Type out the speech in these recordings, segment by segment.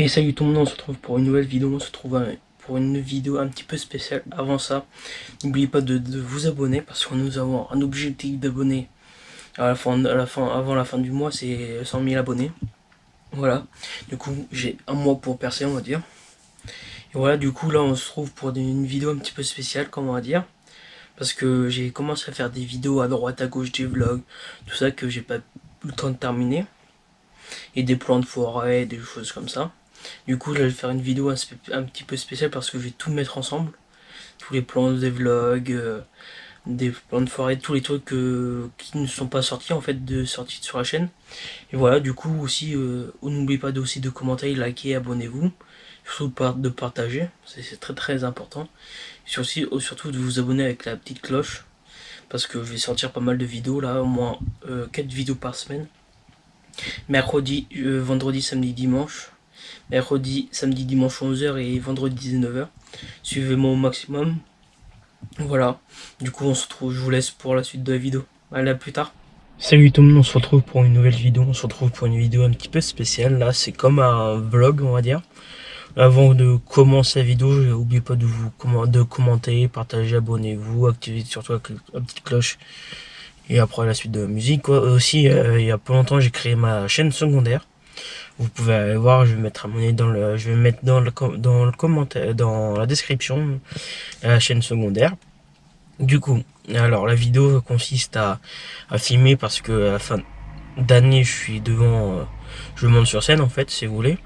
Et salut tout le monde, on se retrouve pour une nouvelle vidéo, pour une vidéo un petit peu spéciale. Avant ça, n'oubliez pas de vous abonner parce que nous avons un objectif d'abonnés avant la fin du mois, c'est 100 000 abonnés. Voilà, du coup j'ai un mois pour percer, on va dire. Et voilà, du coup là on se trouve pour une vidéo un petit peu spéciale, comme on va dire. Parce que j'ai commencé à faire des vidéos à droite à gauche, des vlogs, tout ça que j'ai pas eu le temps de terminer. Et des plans de forêt, des choses comme ça. Du coup, je vais faire une vidéo un petit peu spéciale parce que je vais tout mettre ensemble. Tous les plans des vlogs, des plans de forêt, tous les trucs qui ne sont pas sortis en fait, sortis sur la chaîne. Et voilà, du coup aussi, n'oubliez pas aussi de commenter, liker, abonnez-vous. Surtout de partager, c'est très très important. Surtout de vous abonner avec la petite cloche. Parce que je vais sortir pas mal de vidéos là, au moins 4 vidéos par semaine. Mercredi, vendredi, samedi, dimanche. Mercredi, samedi, dimanche 11h et vendredi 19h. Suivez-moi au maximum. Voilà. Du coup, je vous laisse pour la suite de la vidéo. Allez, à plus tard. Salut tout le monde, on se retrouve pour une nouvelle vidéo. On se retrouve pour une vidéo un petit peu spéciale. Là, c'est comme un vlog, on va dire. Avant de commencer la vidéo, n'oubliez pas de commenter, partager, abonnez-vous, activez surtout la petite cloche. Et après la suite de la musique, quoi. Aussi, il y a pas longtemps, j'ai créé ma chaîne secondaire. Vous pouvez aller voir, je vais mettre je vais mettre dans le commentaire, dans la description, la chaîne secondaire. Du coup, alors la vidéo consiste à filmer parce que à la fin d'année, je monte sur scène en fait, si vous voulez.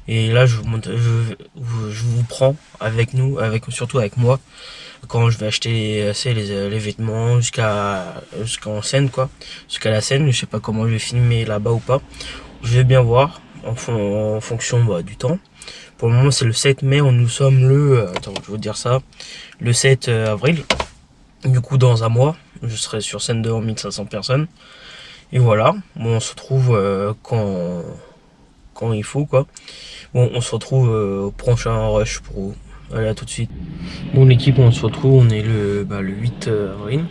Et là, je vous prends surtout avec moi, quand je vais acheter les vêtements jusqu'en scène quoi, jusqu'à la scène. Je sais pas comment je vais filmer là-bas ou pas. Je vais bien voir en fonction du temps. Pour le moment, c'est le 7 mai. Nous sommes attends, je vais vous dire ça. Le 7 avril. Du coup, dans un mois, je serai sur scène devant 1500 personnes. Et voilà. Bon, on se retrouve quand il faut, quoi. Bon, on se retrouve au prochain rush pour vous. Allez, à tout de suite. Bon, l'équipe, on se retrouve. On est le 8 avril.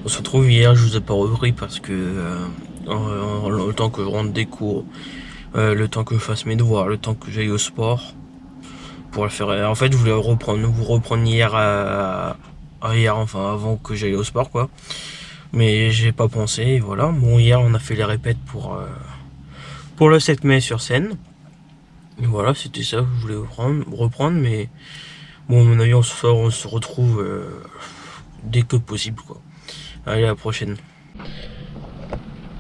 On se retrouve hier. Je vous ai pas repris parce que le temps que je rentre des cours, le temps que je fasse mes devoirs, le temps que j'aille au sport pour le faire. En fait, je voulais vous reprendre hier, enfin avant que j'aille au sport, quoi. Mais j'ai pas pensé, et voilà. Bon, hier on a fait les répètes pour le 7 mai sur scène. Et voilà, c'était ça que je voulais reprendre, mais bon, à mon avis, on se retrouve dès que possible, quoi. Allez, à la prochaine.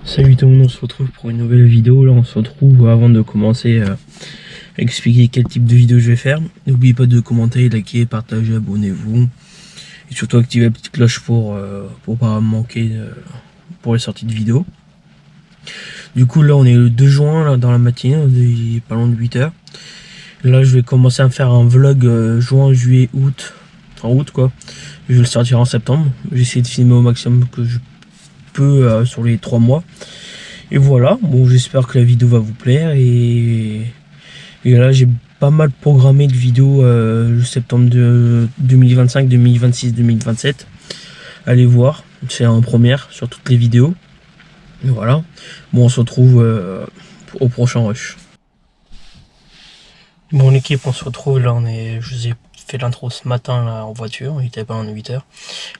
Salut tout le monde, on se retrouve pour une nouvelle vidéo. Là, on se retrouve avant de commencer à expliquer quel type de vidéo je vais faire. N'oubliez pas de commenter, liker, partager, abonnez-vous. Et surtout activer la petite cloche pour pas manquer pour les sorties de vidéos. Du coup, là, on est le 2 juin, là, dans la matinée, il est pas loin de 8h. Là, je vais commencer à faire un vlog juin, juillet, août. Enfin, août, quoi. Je vais le sortir en septembre. J'essaie de filmer au maximum que je peux sur les 3 mois. Et voilà, bon, j'espère que la vidéo va vous plaire. Et là, j'ai pas mal programmé de vidéos le septembre de 2025, 2026, 2027. Allez voir, c'est en première sur toutes les vidéos. Et voilà, bon, on se retrouve au prochain rush. Bon, l'équipe, on se retrouve là, je vous ai fait l'intro ce matin là en voiture, il était pas en 8h.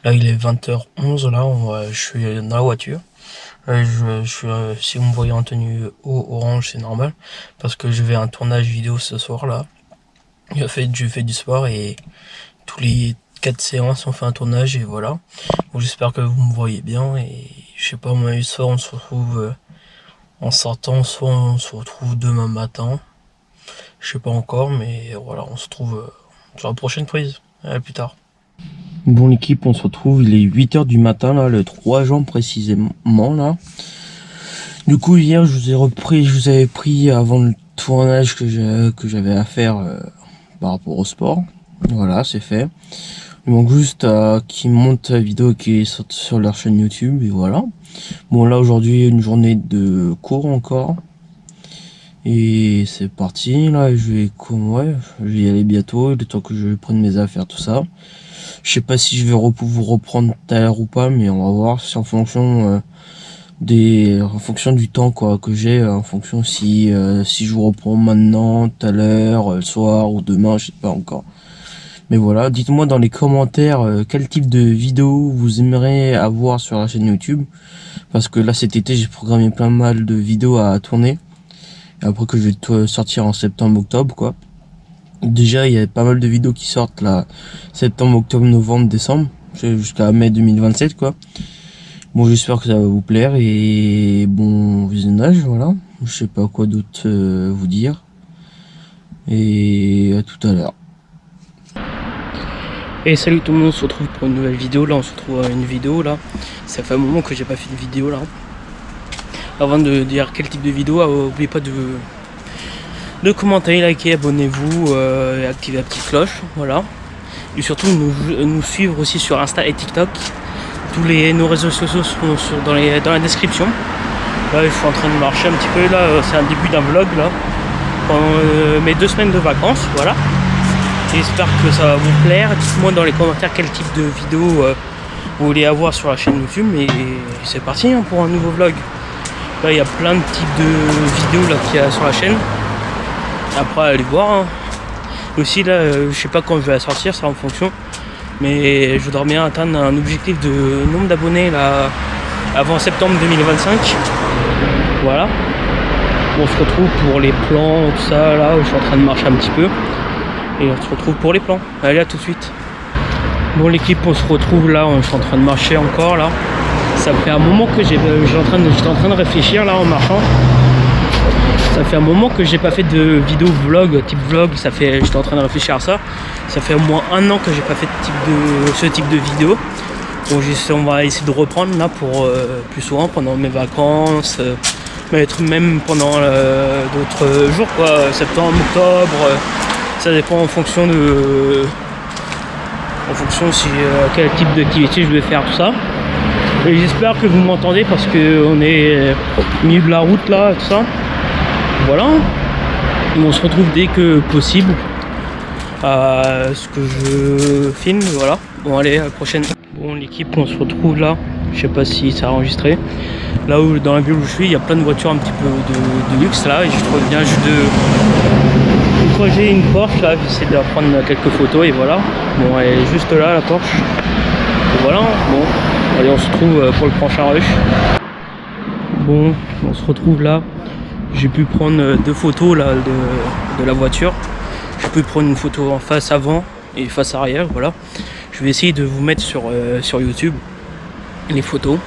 Là, il est 20h11, là, je suis dans la voiture. Si vous me voyez en tenue orange, c'est normal, parce que je vais à un tournage vidéo ce soir là. Je fais du sport et tous les 4 séances on fait un tournage et voilà. Bon, j'espère que vous me voyez bien et je sais pas, moi, ce soir on se retrouve en sortant, soit on se retrouve demain matin. Je sais pas encore, mais voilà, on se retrouve sur la prochaine prise. À plus tard. Bon, l'équipe, on se retrouve, il est 8h du matin, là, le 3 juin précisément, là. Du coup, hier, je vous avais pris avant le tournage que j'avais à faire par rapport au sport. Voilà, c'est fait. Il manque juste qu'ils montent la vidéo qui est sur leur chaîne YouTube, et voilà. Bon, là, aujourd'hui, une journée de cours encore. Et c'est parti, là, je vais y aller bientôt, le temps que je prenne mes affaires, tout ça. Je sais pas si je vais vous reprendre tout à l'heure ou pas, mais on va voir, c'est en fonction en fonction du temps quoi que j'ai, en fonction si je vous reprends maintenant, tout à l'heure, le soir ou demain, je sais pas encore. Mais voilà, dites-moi dans les commentaires quel type de vidéo vous aimeriez avoir sur la chaîne YouTube. Parce que là cet été j'ai programmé plein mal de vidéos à tourner. Et après que je vais sortir en septembre, octobre quoi. Déjà il y a pas mal de vidéos qui sortent là, septembre, octobre, novembre, décembre, jusqu'à mai 2027 quoi. Bon j'espère que ça va vous plaire et bon visionnage, voilà. Je sais pas quoi d'autre vous dire. Et à tout à l'heure. Et salut tout le monde, on se retrouve pour une nouvelle vidéo. Là on se retrouve à une vidéo là. Ça fait un moment que j'ai pas fait de vidéo là. Avant de dire quel type de vidéo, n'oubliez pas de commenter, liker, abonnez-vous et activez la petite cloche. Voilà. Et surtout nous suivre aussi sur Insta et TikTok. Nos réseaux sociaux sont dans la description. Là je suis en train de marcher un petit peu. Là c'est un début d'un vlog là. Pendant mes 2 semaines de vacances. Voilà. J'espère que ça va vous plaire. Dites-moi dans les commentaires quel type de vidéo vous voulez avoir sur la chaîne YouTube. Et c'est parti hein, pour un nouveau vlog. Là il y a plein de types de vidéos là qu'il y a sur la chaîne. Après allez voir. Hein. Aussi là je sais pas quand je vais la sortir, ça en fonction. Mais je voudrais bien atteindre un objectif de nombre d'abonnés là avant septembre 2025. Voilà. On se retrouve pour les plans, tout ça là. Je suis en train de marcher un petit peu. Et on se retrouve pour les plans. Allez, à tout de suite. Bon l'équipe, on se retrouve là, je suis en train de marcher encore là. Ça fait un moment que j'étais en train de réfléchir là en marchant. Ça fait un moment que j'ai pas fait de vidéo vlog, type vlog, j'étais en train de réfléchir à ça. Ça fait au moins 1 an que j'ai pas fait ce type de vidéo. Bon, on va essayer de reprendre là pour plus souvent pendant mes vacances, même pendant d'autres jours quoi, septembre, octobre. Ça dépend en fonction si quel type d'activité je vais faire, tout ça. Et j'espère que vous m'entendez parce que on est au milieu de la route là, tout ça. Voilà. On se retrouve dès que possible à ce que je filme. Voilà. Bon allez, à la prochaine. Bon l'équipe, on se retrouve là. Je sais pas si ça a enregistré. Là où dans la ville où je suis, il y a plein de voitures un petit peu de luxe là. Et je trouve bien juste quand j'ai une Porsche là, j'essaie de prendre quelques photos et voilà. Bon elle est juste là la Porsche. Et voilà, bon, allez on se retrouve pour le prochain rush. Bon, on se retrouve là. J'ai pu prendre 2 photos là de la voiture. J'ai pu prendre une photo en face avant et face arrière, voilà. Je vais essayer de vous mettre sur YouTube les photos.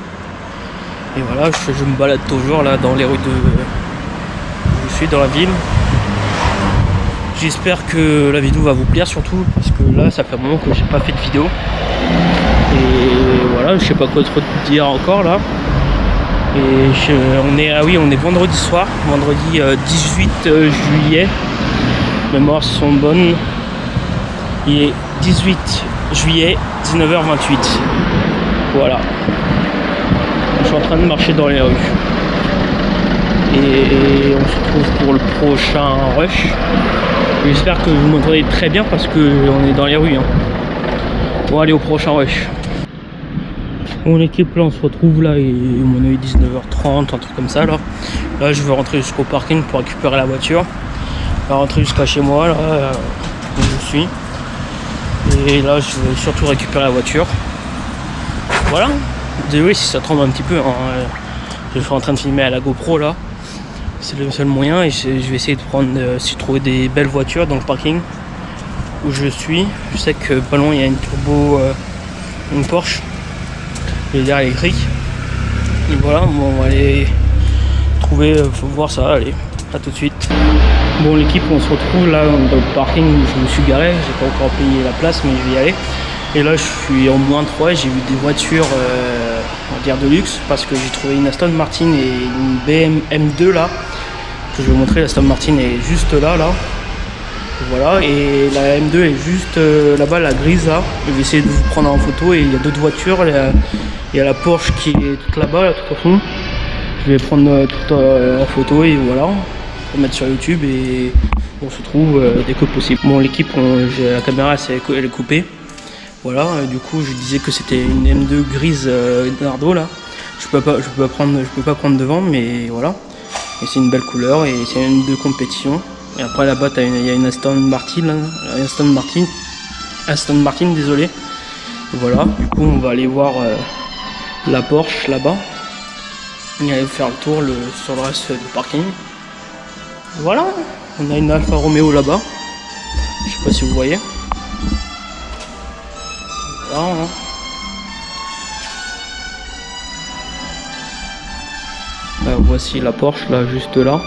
Et voilà, je me balade toujours là dans les rues je suis dans la ville. J'espère que la vidéo va vous plaire surtout parce que là ça fait un moment que j'ai pas fait de vidéo. Et voilà, je sais pas quoi trop dire encore là. Et on est vendredi soir, vendredi 18 juillet. Mes mémoires sont bonnes. Il est 18 juillet, 19h28. Voilà. Je suis en train de marcher dans les rues. Et on se retrouve pour le prochain rush. J'espère que vous m'entendez très bien parce qu'on est dans les rues. Hein. Bon allez au prochain rush. Bon l'équipe là on se retrouve là et on est 19h30, un truc comme ça là. Là je vais rentrer jusqu'au parking pour récupérer la voiture. Je vais rentrer jusqu'à chez moi là où je suis. Et là je vais surtout récupérer la voiture. Voilà. Désolé si ça tremble un petit peu. Hein. Je suis en train de filmer à la GoPro là. C'est le seul moyen et je vais essayer de trouver des belles voitures dans le parking où je suis. Je sais que pas loin il y a une turbo, une Porsche, derrière électrique. Et voilà, bon, on va aller trouver, faut voir ça, allez, à tout de suite. Bon l'équipe, on se retrouve là dans le parking où je me suis garé, j'ai pas encore payé la place mais je vais y aller. Et là je suis en -3, j'ai vu des voitures on va dire de luxe parce que j'ai trouvé une Aston Martin et une BMW M2 là que je vais vous montrer. La Aston Martin est juste là voilà, et la M2 est juste là-bas, la grise là. Je vais essayer de vous prendre en photo et il y a d'autres voitures, il y a la Porsche qui est toute là-bas là, tout au fond. Je vais prendre tout en photo et voilà pour mettre sur YouTube et on se trouve dès que possible. Bon l'équipe, la caméra elle est coupée. Voilà, du coup je disais que c'était une M2 grise Nardo là. Je peux pas prendre devant, mais voilà. Et c'est une belle couleur et c'est une de compétition. Et après là-bas, il y a une Aston Martin, désolé. Et voilà, du coup on va aller voir la Porsche là-bas. Et aller faire le tour sur le reste du parking. Voilà, on a une Alfa Romeo là-bas. Je sais pas si vous voyez. Voilà, hein. Voici la Porsche là, juste là.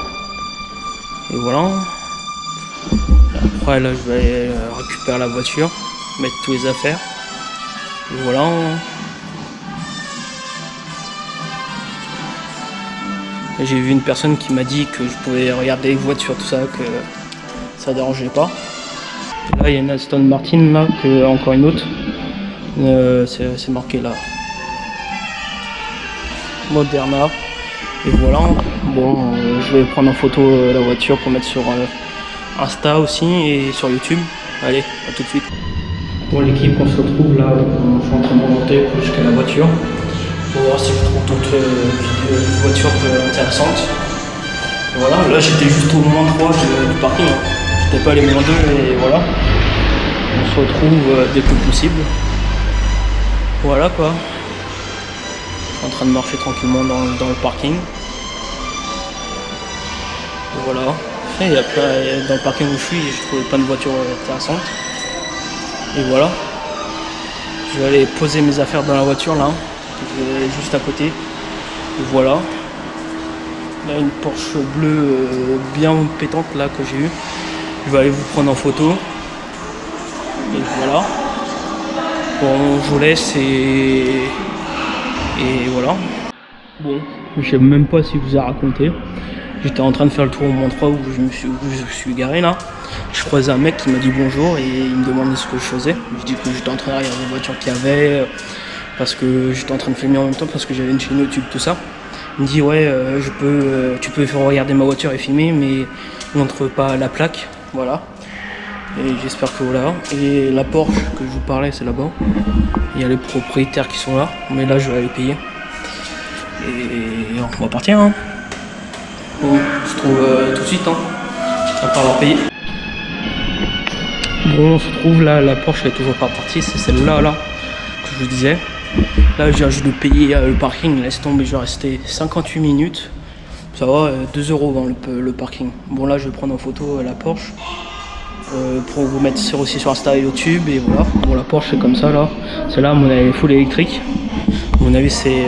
Et voilà. Après là, je vais aller récupérer la voiture, mettre tous les affaires. Et voilà. J'ai vu une personne qui m'a dit que je pouvais regarder les voitures, tout ça, que ça dérangeait pas. Là, il y a une Aston Martin, là, encore une autre. C'est marqué là. Moderna. Et voilà. Bon, je vais prendre en photo la voiture pour mettre sur Insta aussi et sur YouTube. Allez, à tout de suite. Bon, l'équipe, on se retrouve là. Je suis en train de monter jusqu'à la voiture. Pour voir si je trouve d'autres voitures intéressantes. Et voilà, là j'étais juste au moins 3 du parking. J'étais pas allé moins 2 et voilà. On se retrouve dès que possible. Voilà quoi. Je suis en train de marcher tranquillement dans le parking. Et voilà. Et après, dans le parking où je suis, j'ai trouvé plein de voitures intéressantes. Et voilà. Je vais aller poser mes affaires dans la voiture là. Juste à côté. Et voilà. Là une Porsche bleue bien pétante là que j'ai eu. Je vais aller vous prendre en photo. Et voilà. Bon, je vous laisse et voilà. Bon, je sais même pas si je vous ai raconté. J'étais en train de faire le tour au Mont 3 où je suis garé là. Je croisais un mec qui m'a dit bonjour et il me demandait ce que je faisais. Je dis que j'étais en train de regarder les voitures qu'il y avait. Parce que j'étais en train de filmer en même temps parce que j'avais une chaîne YouTube, tout ça. Il me dit ouais, tu peux faire regarder ma voiture et filmer, mais montre pas la plaque, voilà. Et j'espère que voilà. Et la Porsche que je vous parlais, c'est là-bas. Il y a les propriétaires qui sont là, mais là je vais aller payer. Et on va partir. Hein. Bon, on se trouve tout de suite. Hein. Après avoir payé. Bon, on se trouve là, la Porsche elle est toujours pas partie, c'est celle-là là que je vous disais. Là, je viens juste de payer le parking, laisse tomber, je vais rester 58 minutes. Ça va, 2 € dans le parking. Bon, là, je vais prendre en photo la Porsche pour vous mettre aussi sur Insta et YouTube. Et voilà. Bon, la Porsche, c'est comme ça, là. Celle-là, à mon avis, est full électrique. À mon avis, c'est.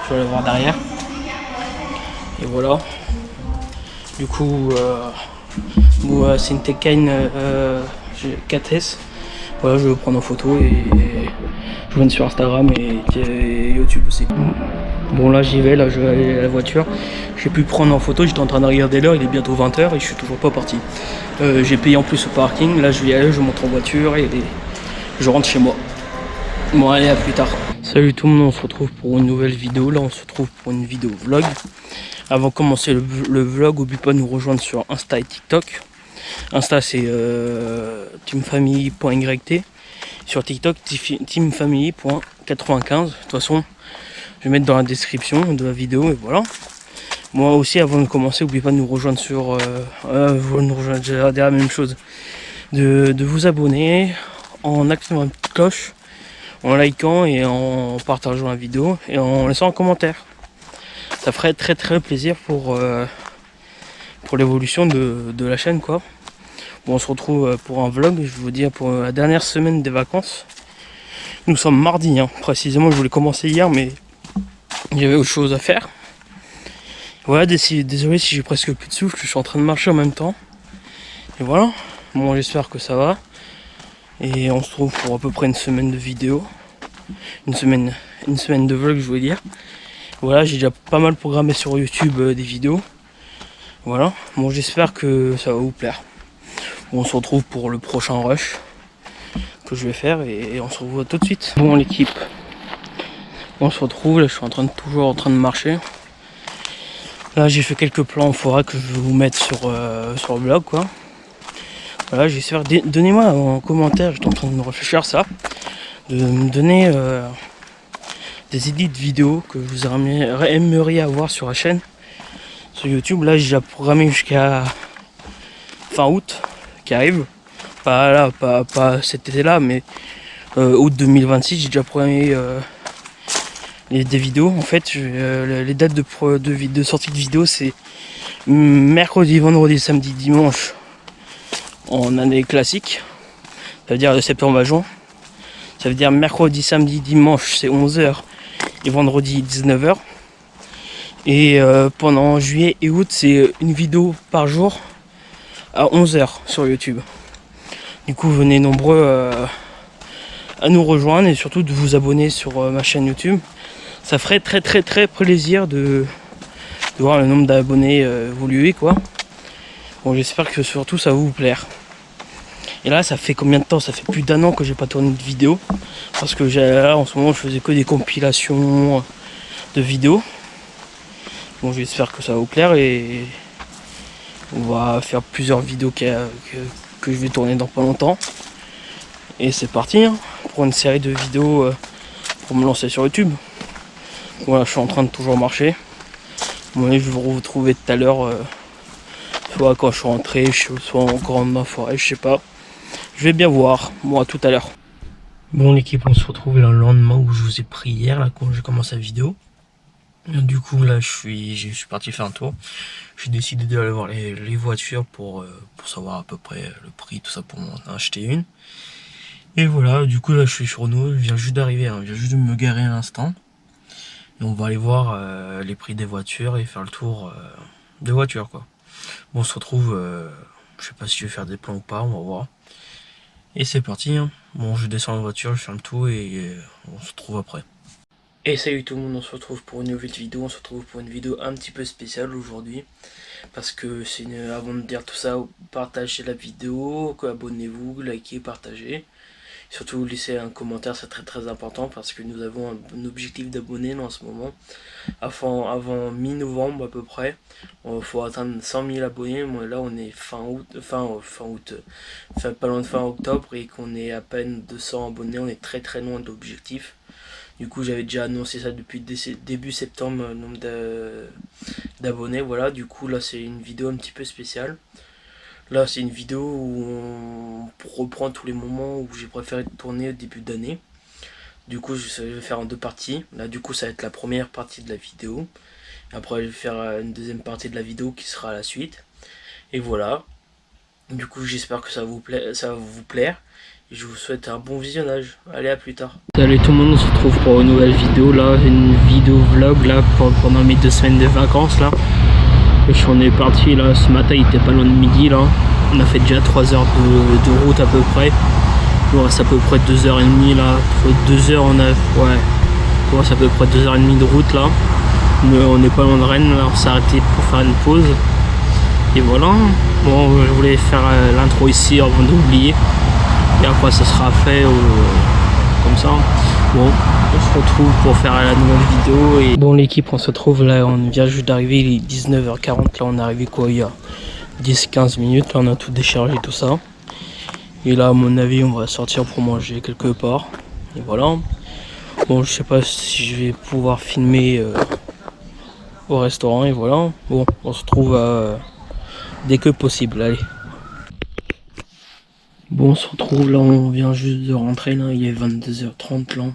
Je vais la voir derrière. Et voilà. Du coup, c'est une Taycan 4S. Voilà, je vais prendre en photo et je viens sur Instagram et YouTube aussi. Bon là j'y vais, là je vais aller à la voiture. J'ai pu prendre en photo, j'étais en train de regarder l'heure, il est bientôt 20 h et je suis toujours pas parti. J'ai payé en plus au parking, là je vais y aller, je monte en voiture et je rentre chez moi. Bon allez, à plus tard. Salut tout le monde, on se retrouve pour une nouvelle vidéo. Là on se retrouve pour une vidéo vlog. Avant de commencer le vlog, n'oublie pas de nous rejoindre sur Insta et TikTok. Insta c'est teamfamily.yt. Sur TikTok, teamfamily.95. De toute façon, je vais mettre dans la description de la vidéo et voilà. Moi aussi, avant de commencer, n'oubliez pas de nous rejoindre sur... vous nous rejoindre, j'ai la même chose. De vous abonner en activant la petite cloche, en likant et en partageant la vidéo et en laissant un commentaire. Ça ferait très très plaisir pour l'évolution de la chaîne quoi. Bon, on se retrouve pour un vlog, je vais vous dire pour la dernière semaine des vacances. Nous sommes mardi, hein. Précisément je voulais commencer hier mais il y avait autre chose à faire. Voilà, désolé si j'ai presque plus de souffle, je suis en train de marcher en même temps. Et voilà, bon j'espère que ça va. Et on se retrouve pour à peu près une semaine de vidéos. Une semaine de vlog je voulais dire. Voilà, j'ai déjà pas mal programmé sur YouTube des vidéos. Voilà, bon j'espère que ça va vous plaire. Bon, on se retrouve pour le prochain rush que je vais faire et on se revoit tout de suite. Bon l'équipe, on se retrouve, là je suis toujours en train de marcher. Là j'ai fait quelques plans en forêt que je vais vous mettre sur le blog quoi. Voilà, j'espère, donnez-moi en commentaire, j'étais en train de me réfléchir à ça, de me donner des edits vidéo que vous aimeriez avoir sur la chaîne, sur YouTube. Là, j'ai déjà programmé jusqu'à fin août qui arrive. Pas là, pas cet été-là, mais août 2026, j'ai déjà programmé des vidéos. En fait, les dates de sortie de vidéo, c'est mercredi, vendredi, samedi, dimanche en année classique. Ça veut dire de septembre à juin. Ça veut dire mercredi, samedi, dimanche, c'est 11h et vendredi 19h. Et pendant juillet et août, c'est une vidéo par jour à 11h sur YouTube. Du coup, venez nombreux à nous rejoindre et surtout de vous abonner sur ma chaîne YouTube. Ça ferait très plaisir de voir le nombre d'abonnés évoluer, quoi. Bon, j'espère que surtout ça va vous plaire. Et là, ça fait combien de temps? Ça fait plus d'1 an que j'ai pas tourné de vidéo. Parce que là, en ce moment, je faisais que des compilations de vidéos. Bon, j'espère que ça va vous plaire et on va faire plusieurs vidéos que je vais tourner dans pas longtemps. Et c'est parti hein, pour une série de vidéos pour me lancer sur YouTube. Voilà, je suis en train de toujours marcher. Bon, je vais vous retrouver tout à l'heure, soit quand je suis rentré, soit encore dans ma forêt, je sais pas. Je vais bien voir, moi tout à l'heure. Bon l'équipe, on se retrouve là, le lendemain où je vous ai pris hier, là quand j'ai commencé la vidéo. Du coup là je suis parti faire un tour. J'ai décidé d'aller voir les voitures pour savoir à peu près le prix, tout ça, pour en acheter une. Et voilà, du coup là je suis sur nous, je viens juste d'arriver, hein, je viens juste de me garer à l'instant. Et on va aller voir les prix des voitures et faire le tour des voitures quoi. Bon, on se retrouve, je sais pas si je vais faire des plans ou pas, on va voir. Et c'est parti hein. Bon, je descends la voiture, je fais le tour et on se retrouve après. Et salut tout le monde, on se retrouve pour une nouvelle vidéo, on se retrouve pour une vidéo un petit peu spéciale aujourd'hui. Parce que c'est avant de dire tout ça, partagez la vidéo, abonnez-vous, likez, partagez. Surtout laissez un commentaire, c'est très important parce que nous avons un objectif d'abonnés en ce moment. Avant mi-novembre à peu près, il faut atteindre 100 000 abonnés. Moi, là on est pas loin de fin octobre et qu'on est à peine 200 abonnés, on est très loin de l'objectif. Du coup j'avais déjà annoncé ça depuis début septembre, le nombre d'abonnés. Voilà, du coup là c'est une vidéo un petit peu spéciale. Là c'est une vidéo où on reprend tous les moments où j'ai préféré tourner au début d'année. Du coup je vais faire en 2 parties. Là du coup ça va être la première partie de la vidéo. Après je vais faire une deuxième partie de la vidéo qui sera la suite. Et voilà. Du coup j'espère que ça va vous plaire. Et je vous souhaite un bon visionnage. Allez, à plus tard. Salut tout le monde, on se retrouve pour une nouvelle vidéo là, une vidéo vlog là pendant mes 2 semaines de vacances là. Et on est parti là, ce matin il était pas loin de midi là. On a fait déjà 3 heures de route à peu près. Il reste à peu près 2h30 là. 2 heures on a. Ouais. Il reste à peu près 2h30 de route là. On n'est pas loin de Rennes là, on s'est arrêté pour faire une pause. Et voilà. Bon, je voulais faire l'intro ici avant d'oublier. Et après ça sera fait comme ça. Bon, on se retrouve pour faire la nouvelle vidéo. Et bon l'équipe, on se retrouve là, on vient juste d'arriver, il est 19h40. Là on est arrivé quoi, il y a 10-15 minutes. Là on a tout déchargé, tout ça. Et là à mon avis on va sortir pour manger quelque part. Et voilà. Bon, je sais pas si je vais pouvoir filmer au restaurant. Et voilà. Bon, on se retrouve dès que possible. Allez. Bon, on se retrouve là, on vient juste de rentrer là, il est 22h30 là.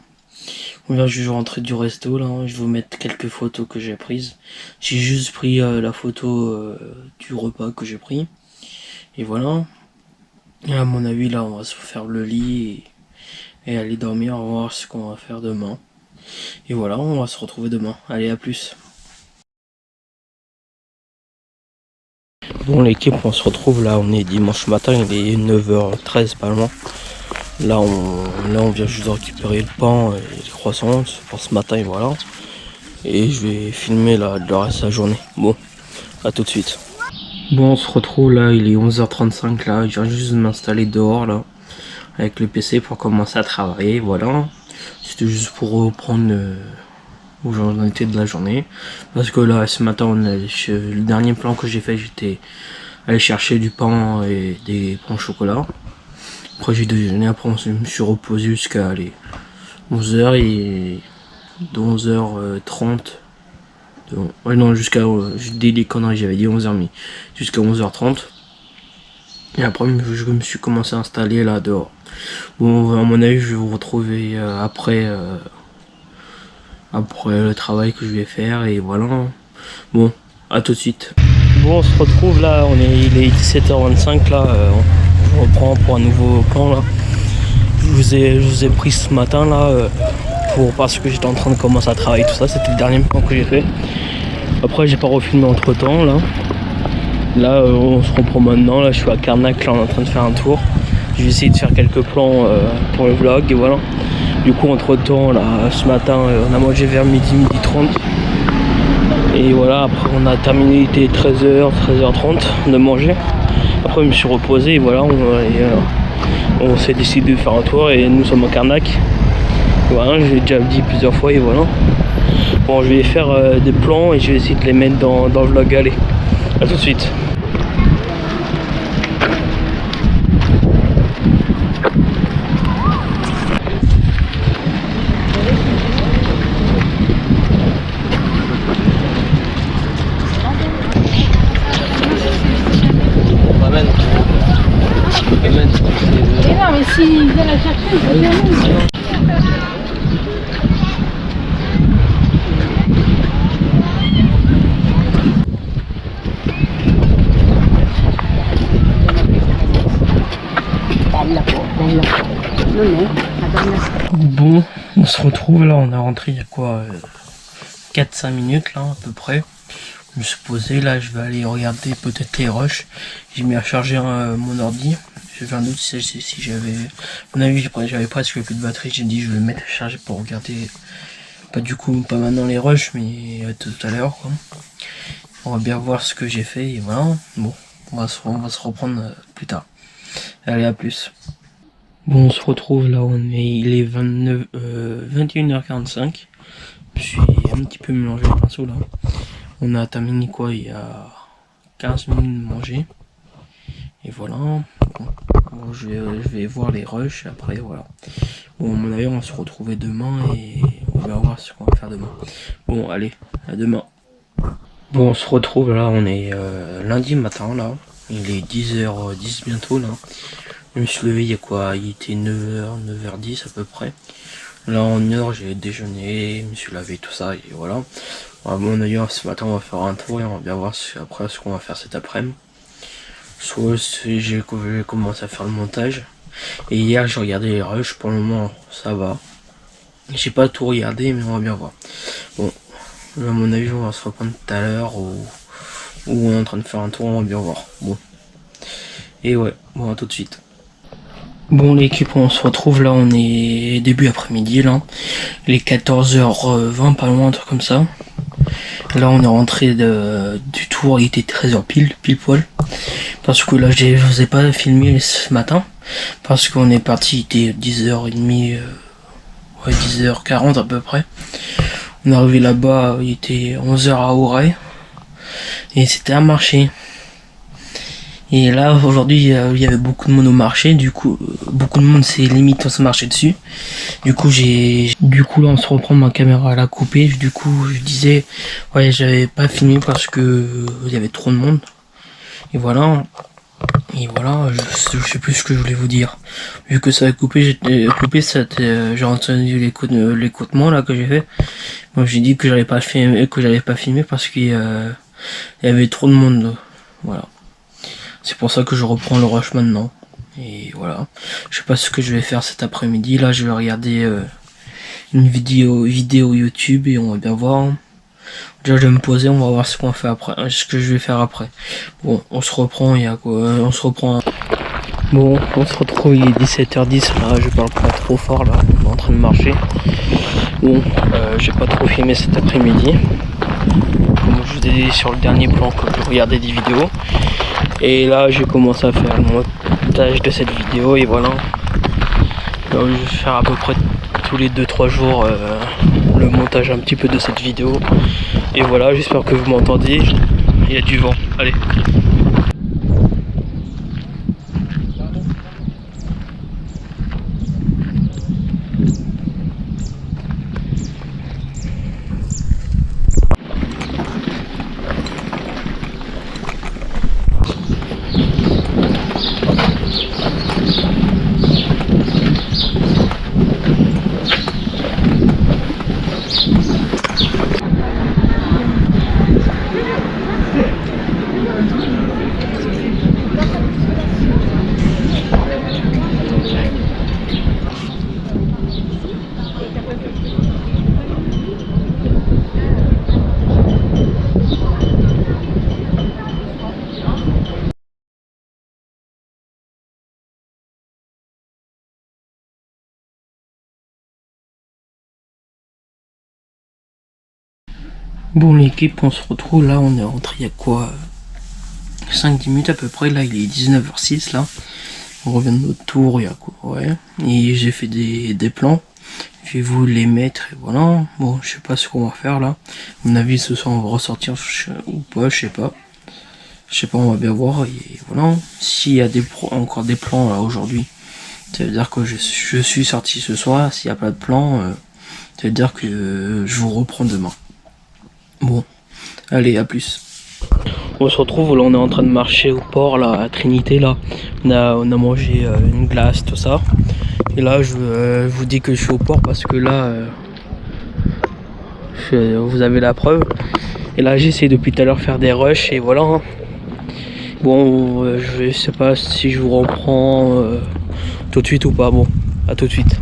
On vient juste de rentrer du resto là, je vais vous mettre quelques photos que j'ai prises. J'ai juste pris la photo du repas que j'ai pris. Et voilà. Et à mon avis là, on va se faire le lit et aller dormir, on va voir ce qu'on va faire demain. Et voilà, on va se retrouver demain. Allez, à plus. Bon l'équipe, on se retrouve là, on est dimanche matin, il est 9h13 pas loin. Là on vient juste de récupérer le pain et les croissants pour ce matin et voilà. Et je vais filmer là le reste de la journée. Bon, à tout de suite. Bon, on se retrouve là, il est 11h35 là, je viens juste de m'installer dehors là avec le PC pour commencer à travailler, voilà. C'était juste pour reprendre où j'en étais de la journée, parce que là ce matin le dernier plan que j'ai fait, j'étais allé chercher du pain et des pains au chocolat. Après j'ai déjeuné, après je me suis reposé jusqu'à 11h et de 11h30. Ouais non, jusqu'à... je dis des conneries, j'avais dit 11h30. Jusqu'à 11h30. Et après, je me suis commencé à installer là dehors. Bon, à mon avis, je vais vous retrouver après le travail que je vais faire. Et voilà. Bon, à tout de suite. Bon, on se retrouve là, il est 17h25 là. On reprend pour un nouveau plan là. Je vous ai pris ce matin là. Parce que j'étais en train de commencer à travailler tout ça, c'était le dernier plan que j'ai fait. Après j'ai pas refilmé entre temps là. Là on se reprend maintenant, là je suis à Carnac, là on est en train de faire un tour. Je vais essayer de faire quelques plans pour le vlog et voilà. Du coup entre temps là ce matin on a mangé vers midi 30. Et voilà, après on a terminé, il était 13h30 de manger. Après je me suis reposé et voilà, on s'est décidé de faire un tour et nous sommes à Carnac. Voilà, j'ai déjà dit plusieurs fois et voilà. Bon, je vais faire des plans et je vais essayer de les mettre dans le vlog. Allez, à tout de suite. Non, mais s'ils viennent la chercher, ils vont bien. Bon, on se retrouve là, on est rentré il y a quoi 4-5 minutes là à peu près. Je me suis posé là, je vais aller regarder peut-être les rushs. J'ai mis à charger mon ordi. J'avais un doute si j'avais... À mon avis j'avais presque plus de batterie, j'ai dit je vais le mettre à charger pour regarder. Pas du coup, pas maintenant les rushs, mais tout à l'heure quoi. On va bien voir ce que j'ai fait et voilà. Bon, on va se reprendre plus tard. Allez, à plus. Bon, on se retrouve là, il est 21h45. Je suis un petit peu mélangé le pinceau là. On a terminé quoi il y a 15 minutes de manger. Et voilà. Bon, je vais voir les rushs après, voilà. Bon, à mon avis, on va se retrouver demain et on va voir ce qu'on va faire demain. Bon, allez, à demain. Bon, on se retrouve là, on est lundi matin là. Il est 10h10 bientôt là. Je me suis levé il y a quoi, il était 9h10 à peu près. Là en 1 heure j'ai déjeuné, je me suis lavé tout ça et voilà. À mon avis ce matin on va faire un tour et on va bien voir après ce qu'on va faire cet après-midi. Soit j'ai commencé à faire le montage. Et hier j'ai regardé les rushs, pour le moment ça va. J'ai pas tout regardé mais on va bien voir. Bon, à mon avis on va se reprendre tout à l'heure où on est en train de faire un tour, on va bien voir. Bon. Et ouais, bon à tout de suite. Bon l'équipe, on se retrouve là, on est début après-midi là. Il est 14h20, pas loin, un truc comme ça. Là on est rentré du tour, il était 13h pile poil. Parce que là je vous ai pas filmé ce matin. Parce qu'on est parti, il était 10h30, ouais 10h40 à peu près. On est arrivé là-bas, il était 11h à Auray. Et c'était un marché. Et là aujourd'hui il y avait beaucoup de monde au marché, du coup beaucoup de monde s'est limite à se marcher dessus. Du coup là on se reprend, ma caméra à la couper. Du coup je disais ouais j'avais pas filmé parce que il y avait trop de monde. Et voilà je sais plus ce que je voulais vous dire. Vu que ça a coupé, j'ai entendu l'écoutement là que j'ai fait. Moi j'ai dit que j'allais pas filmer parce qu'il y avait trop de monde. Voilà. C'est pour ça que je reprends le rush maintenant. Et voilà. Je sais pas ce que je vais faire cet après-midi. Là, je vais regarder une vidéo YouTube et on va bien voir. Déjà, je vais me poser. On va voir ce qu'on fait après. Ce que je vais faire après. Bon, on se reprend. Il y a quoi? On se reprend. Bon, on se retrouve. Il est 17h10. Là, je parle pas trop fort. Là, on est en train de marcher. Bon, j'ai pas trop filmé cet après-midi. Comme je vous ai dit sur le dernier plan que je regardais des vidéos. Et là j'ai commencé à faire le montage de cette vidéo et voilà. Là, je vais faire à peu près tous les 2-3 jours le montage un petit peu de cette vidéo. Et voilà, j'espère que vous m'entendez. Il y a du vent. Allez. Bon l'équipe, on se retrouve là, on est rentré il y a quoi 5-10 minutes à peu près, là il est 19h06 là. On revient de notre tour, il y a quoi, ouais. Et j'ai fait des plans. Je vais vous les mettre et voilà. Bon, je sais pas ce qu'on va faire là. À mon avis ce soir on va ressortir ou pas, je sais pas. Je sais pas, on va bien voir et voilà. S'il y a encore des plans là aujourd'hui, ça veut dire que je suis sorti ce soir. S'il n'y a pas de plan, ça veut dire que je vous reprends demain. Bon, allez, à plus. On se retrouve, là on est en train de marcher au port là, à Trinité là. On a mangé une glace, tout ça. Et là je vous dis que je suis au port parce que là vous avez la preuve. Et là j'essaie depuis tout à l'heure faire des rushs et voilà. Hein. Bon, je sais pas si je vous reprends tout de suite ou pas. Bon, à tout de suite.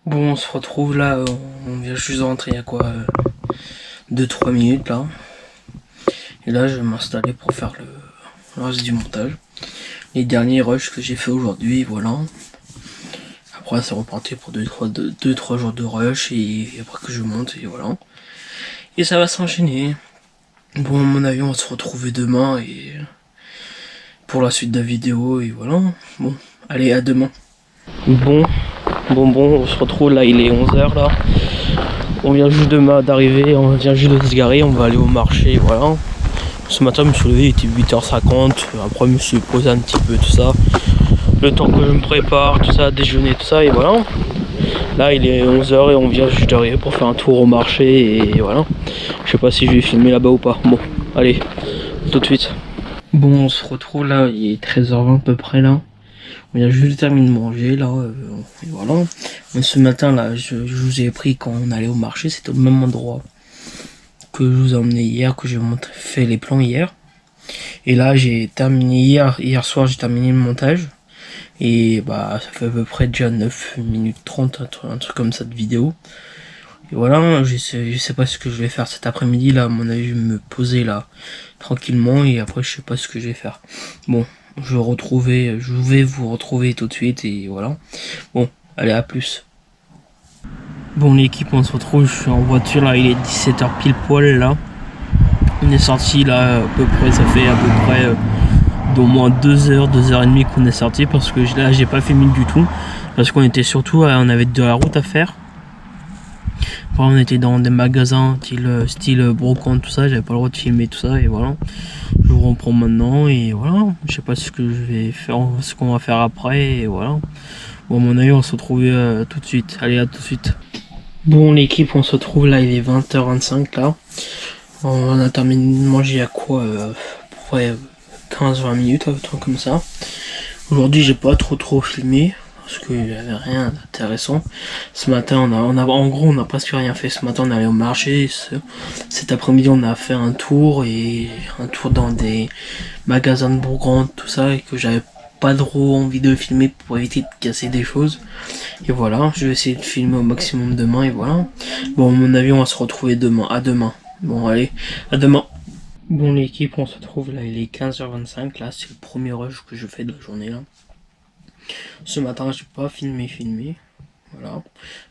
Bon, on se retrouve là, on vient juste de rentrer il y a quoi 2-3 minutes là. Et là je vais m'installer pour faire le reste du montage. Les derniers rushs que j'ai fait aujourd'hui, voilà. Après c'est reparti pour 2-3 jours de rush et après que je monte et voilà. Et ça va s'enchaîner. Bon, à mon avis on va se retrouver demain et pour la suite de la vidéo et voilà. Bon, allez à demain. Bon, on se retrouve là, il est 11h là. On vient juste d'arriver, on vient juste de se garer, on va aller au marché, voilà. Ce matin je me suis levé, il était 8h50, après je me suis posé un petit peu tout ça. Le temps que je me prépare, tout ça, déjeuner, tout ça, et voilà. Là il est 11h et on vient juste d'arriver pour faire un tour au marché et voilà. Je sais pas si je vais filmer là-bas ou pas. Bon, allez, tout de suite. Bon, on se retrouve là, il est 13h20 à peu près là. On vient juste de terminer de manger là, et voilà. Ce matin là, je vous ai pris quand on allait au marché, c'était au même endroit que je vous ai emmené hier, que j'ai fait les plans hier. Et là j'ai terminé hier soir, j'ai terminé le montage. Et bah ça fait à peu près déjà 9 minutes 30, un truc comme ça de vidéo. Et voilà, je sais pas ce que je vais faire cet après-midi là, à mon avis je vais me poser là tranquillement et après je sais pas ce que je vais faire. Bon, je vais vous retrouver tout de suite et voilà. Bon, allez, à plus. Bon l'équipe, on se retrouve, je suis en voiture là, il est 17h pile poil là. On est sorti là à peu près, ça fait à peu près d'au moins 2h, 2h30 qu'on est sorti parce que là j'ai pas filmé du tout. Parce qu'on était surtout, on avait de la route à faire. Après, on était dans des magasins style brocante, tout ça, j'avais pas le droit de filmer tout ça et voilà. Je vous reprends maintenant et voilà. Je sais pas ce que je vais faire, ce qu'on va faire après et voilà. Bon, à mon avis, on va se retrouver tout de suite. Allez, à tout de suite. Bon, l'équipe, on se retrouve là, il est 20h25 là. On a terminé de manger à quoi à peu près 15-20 minutes, un truc comme ça. Aujourd'hui, j'ai pas trop filmé. Parce qu'il n'y avait rien d'intéressant. Ce matin, en gros, on n'a presque rien fait. Ce matin, on est allé au marché. Cet après-midi, on a fait un tour dans des magasins de Bourgogne, tout ça, et que j'avais pas trop envie de filmer pour éviter de casser des choses. Et voilà, je vais essayer de filmer au maximum demain, et voilà. Bon, à mon avis, on va se retrouver demain. À demain. Bon, allez, à demain. Bon, l'équipe, on se retrouve là, il est 15h25. Là, c'est le premier rush que je fais de la journée, là. Ce matin, j'ai pas filmé. Voilà.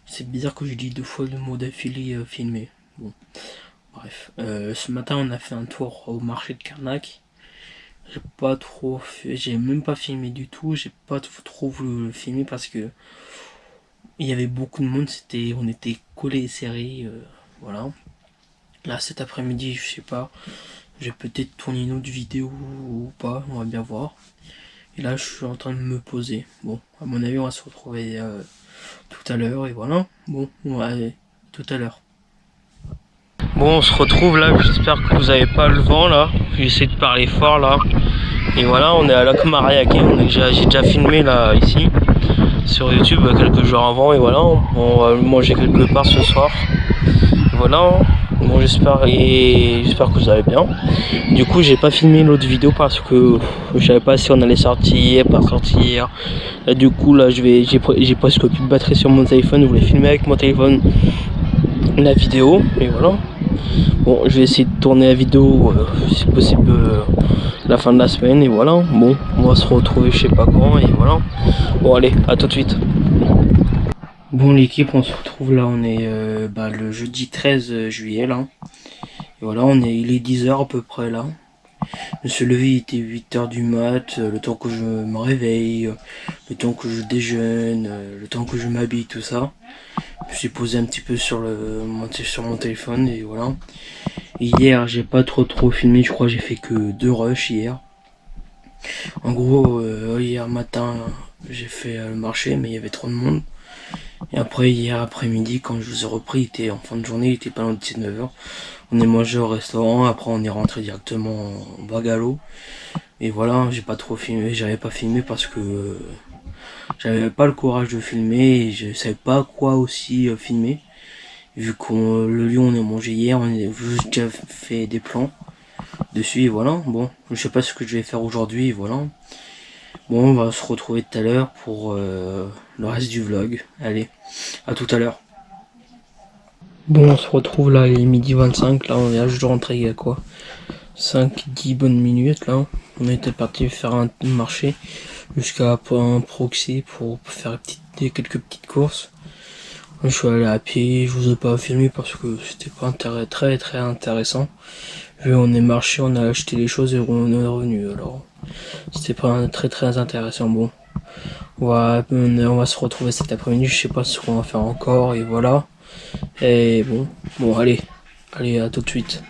C'est bizarre que je dis 2 fois le mot d'affilée filmé. Bon, bref. Ce matin, on a fait un tour au marché de Carnac. J'ai pas trop fait, j'ai même pas filmé du tout. J'ai pas trop voulu le filmer parce que il y avait beaucoup de monde. On était collés et serrés. Voilà. Là, cet après-midi, je sais pas. J'ai peut-être tourné une autre vidéo ou pas. On va bien voir. Et là je suis en train de me poser. Bon, à mon avis on va se retrouver tout à l'heure et voilà. Bon, ouais, tout à l'heure. Bon, on se retrouve là, j'espère que vous avez pas le vent là. J'essaie de parler fort là. Et voilà, on est à Lac Mariaquet, j'ai déjà filmé là ici sur YouTube quelques jours avant et voilà, on va manger quelque part ce soir. Et voilà, Bon, j'espère que vous allez bien. Du coup, j'ai pas filmé l'autre vidéo parce que je savais pas si on allait sortir, pas sortir. Et du coup, là, j'ai presque plus de batterie sur mon téléphone. Je voulais filmer avec mon téléphone la vidéo, et voilà. Bon, je vais essayer de tourner la vidéo, si possible, la fin de la semaine, et voilà. Bon, on va se retrouver je sais pas quand, et voilà. Bon, allez, à tout de suite. Bon, l'équipe, on se retrouve là, on est le jeudi 13 juillet là. Et voilà, il est 10h à peu près là. Je me suis levé, il était 8h du mat, le temps que je me réveille, le temps que je déjeune, le temps que je m'habille, tout ça. Je me suis posé un petit peu sur mon téléphone et voilà. Et hier, j'ai pas trop filmé, je crois que j'ai fait que 2 rushs hier. En gros, hier matin, j'ai fait le marché, mais il y avait trop de monde. Et après, hier après-midi, quand je vous ai repris, il était en fin de journée, il était pas loin de 19h. On est mangé au restaurant, après on est rentré directement en Bagalo. Et voilà, j'ai pas trop filmé, j'avais pas filmé parce que j'avais pas le courage de filmer et je savais pas quoi aussi filmer. Vu qu'on le lieu on a mangé hier, on a juste déjà fait des plans dessus et voilà. Bon, je sais pas ce que je vais faire aujourd'hui, voilà. Bon, on va se retrouver tout à l'heure pour le reste du vlog. Allez, à tout à l'heure. Bon, on se retrouve là, il est midi 25, là on vient juste de rentrer il y a quoi 5-10 bonnes minutes là. On était parti faire un marché jusqu'à un proxy pour faire quelques petites courses. Je suis allé à pied, je vous ai pas filmé parce que c'était pas très intéressant. Vu on est marché, on a acheté les choses et on est revenu, alors c'était pas très intéressant. Bon, on va se retrouver cet après-midi, je sais pas ce qu'on va faire encore et voilà. Et bon allez, à tout de suite.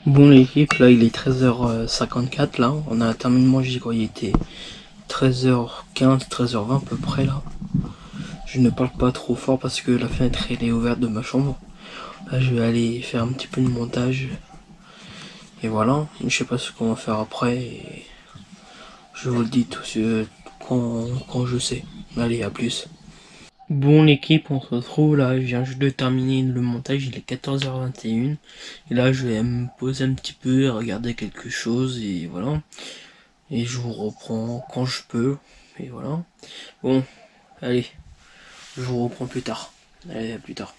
Bon l'équipe, là il est 13h54 là, on a terminé de manger quand il était 13h15, 13h20 à peu près là. Je ne parle pas trop fort parce que la fenêtre elle est ouverte de ma chambre. Là je vais aller faire un petit peu de montage. Et voilà, je sais pas ce qu'on va faire après. Et je vous le dis tout quand je sais. Allez, à plus. Bon l'équipe, on se retrouve là, je viens juste de terminer le montage, il est 14h21. Et là je vais me poser un petit peu, regarder quelque chose et voilà. Et je vous reprends quand je peux. Et voilà. Bon, allez, je vous reprends plus tard. Allez, à plus tard.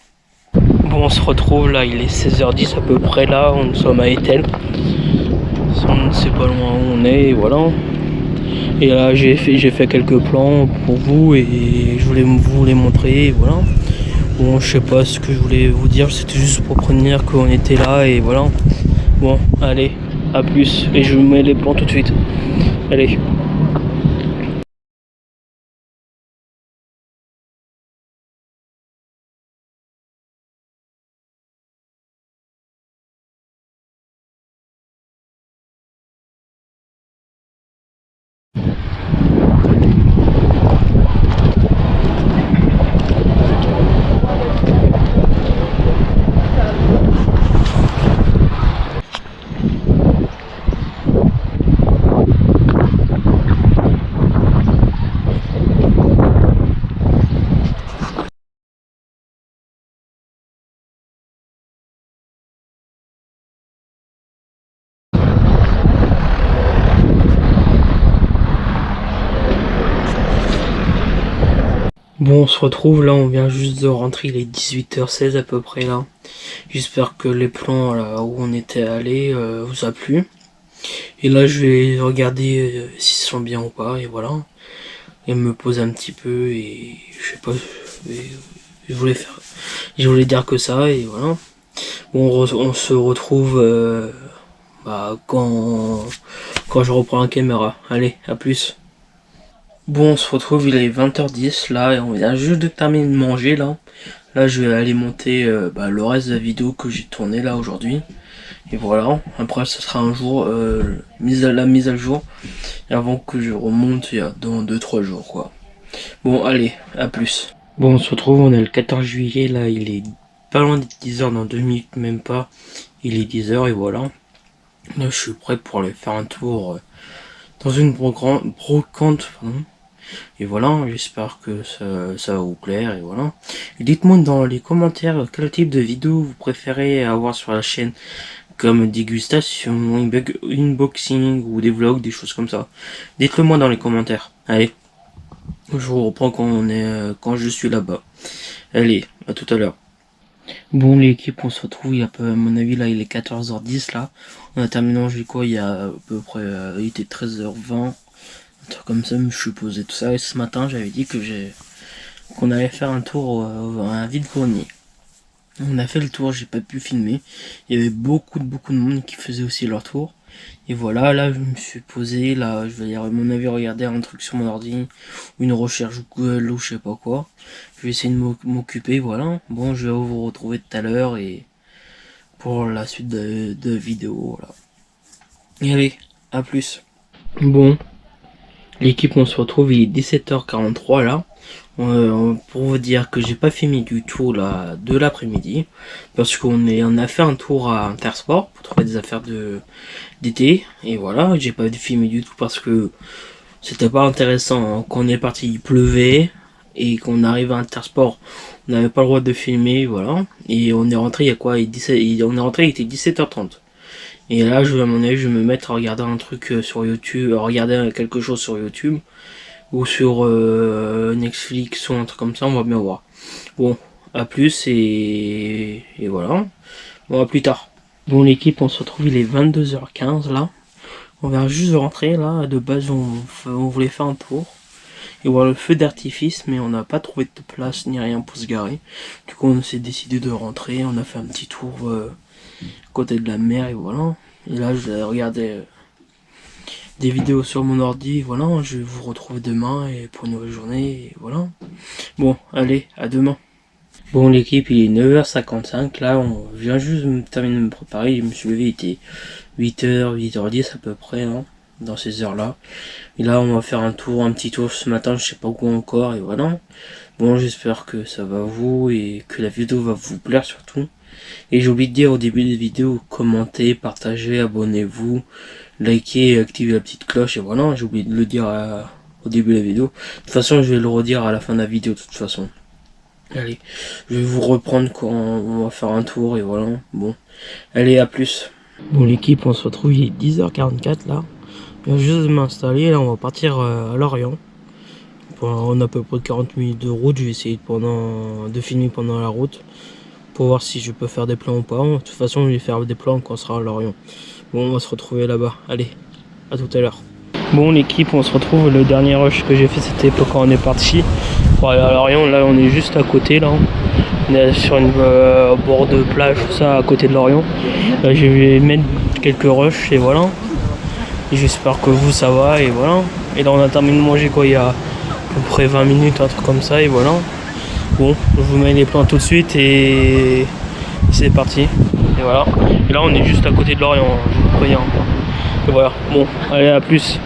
Bon, on se retrouve là, il est 16h10 à peu près là, nous sommes à Etel. On ne sait pas loin où on est, et voilà. Et là j'ai fait quelques plans pour vous et je voulais vous les montrer, et voilà. Bon, je sais pas ce que je voulais vous dire, c'était juste pour prévenir qu'on était là et voilà. Bon, allez, à plus, et je vous mets les plans tout de suite. Allez. Bon, on se retrouve là, on vient juste de rentrer, il est 18h16 à peu près là. J'espère que les plans là où on était allé vous a plu. Et là je vais regarder s'ils sont bien ou pas et voilà. Et me poser un petit peu et je sais pas, je voulais dire que ça et voilà. Bon, on se retrouve quand je reprends la caméra. Allez, à plus. Bon, on se retrouve, il est 20h10 là, et on vient juste de terminer de manger là. Là, je vais aller monter le reste de la vidéo que j'ai tourné là aujourd'hui. Et voilà, après ça sera un jour, la mise à jour, et avant que je remonte dans 2-3 jours quoi. Bon, allez, à plus. Bon, on se retrouve, on est le 14 juillet, là, il est pas loin de 10h, dans 2 minutes même pas. Il est 10h et voilà. Là, je suis prêt pour aller faire un tour dans une brocante, pardon. Et voilà, j'espère que ça va vous plaire, et voilà. Dites-moi dans les commentaires quel type de vidéo vous préférez avoir sur la chaîne, comme dégustation, unboxing ou des vlogs, des choses comme ça. Dites-le moi dans les commentaires. Allez, je vous reprends quand je suis là-bas. Allez, à tout à l'heure. Bon l'équipe, on se retrouve, à mon avis là il est 14h10 là. On a terminé manger quoi, il y a à peu près, il était 13h20, un truc comme ça, je suis posé tout ça. Et ce matin j'avais dit qu'on allait faire un tour à un vide-grenier. On a fait le tour, j'ai pas pu filmer. Il y avait beaucoup de monde qui faisait aussi leur tour. Et voilà, là je me suis posé, là je vais à mon avis regarder un truc sur mon ordi, ou une recherche Google ou je sais pas quoi. Je vais essayer de m'occuper, voilà. Bon, je vais vous retrouver tout à l'heure et pour la suite de vidéo, voilà. Et allez, à plus. Bon, l'équipe on se retrouve, il est 17h43 là. Pour vous dire que j'ai pas filmé du tout là de l'après-midi parce qu'on a fait un tour à Intersport pour trouver des affaires d'été et voilà, j'ai pas filmé du tout parce que c'était pas intéressant, hein. Quand on est parti il pleuvait et qu'on arrive à Intersport on n'avait pas le droit de filmer, voilà, et on est rentré il y a quoi, on est rentré il était 17h30 et là à mon avis je vais me mettre à regarder un truc sur YouTube, à regarder quelque chose sur YouTube ou sur Netflix ou un truc comme ça, on va bien voir. Bon, à plus et voilà. Bon, à plus tard. Bon l'équipe, on se retrouve, il est 22h15 là. On vient juste de rentrer là, de base on voulait faire un tour et voir le feu d'artifice, mais on n'a pas trouvé de place ni rien pour se garer. Du coup on s'est décidé de rentrer, on a fait un petit tour côté de la mer et voilà. Et là je vais regarder des vidéos sur mon ordi, voilà, je vais vous retrouver demain et pour une nouvelle journée, et voilà. Bon, allez, à demain. Bon l'équipe, il est 9h55, là on vient juste de terminer de me préparer, je me suis levé, il était 8h, 8h10 à peu près, hein, dans ces heures là. Et là on va faire un petit tour ce matin, je sais pas où encore, et voilà. Bon, j'espère que ça va vous et que la vidéo va vous plaire surtout. Et j'ai oublié de dire au début des vidéos, commentez, partagez, abonnez-vous, likez et activez la petite cloche, et voilà, j'ai oublié de le dire au début de la vidéo. De toute façon, je vais le redire à la fin de la vidéo de toute façon. Allez, je vais vous reprendre quand on va faire un tour, et voilà, bon. Allez, à plus. Bon l'équipe, on se retrouve, il est 10h44 là. Je viens juste de m'installer, là on va partir à Lorient. On a à peu près 40 minutes de route, je vais essayer de filmer pendant la route. Pour voir si je peux faire des plans ou pas. De toute façon, je vais faire des plans quand on sera à Lorient. Bon, on va se retrouver là-bas. Allez, à tout à l'heure. Bon, l'équipe, on se retrouve. Le dernier rush que j'ai fait, c'était quand on est parti pour aller à Lorient. Là, on est juste à côté, là. On est sur une bord de plage, tout ça, à côté de Lorient. Là, je vais mettre quelques rushs et voilà. Et j'espère que vous, ça va, et voilà. Et là, on a terminé de manger, quoi, il y a à peu près 20 minutes, un truc comme ça, et voilà. Bon, je vous mets les plans tout de suite et c'est parti. Et voilà. Et là on est juste à côté de Lorient, je vous préviens. Et voilà. Bon, allez, à plus.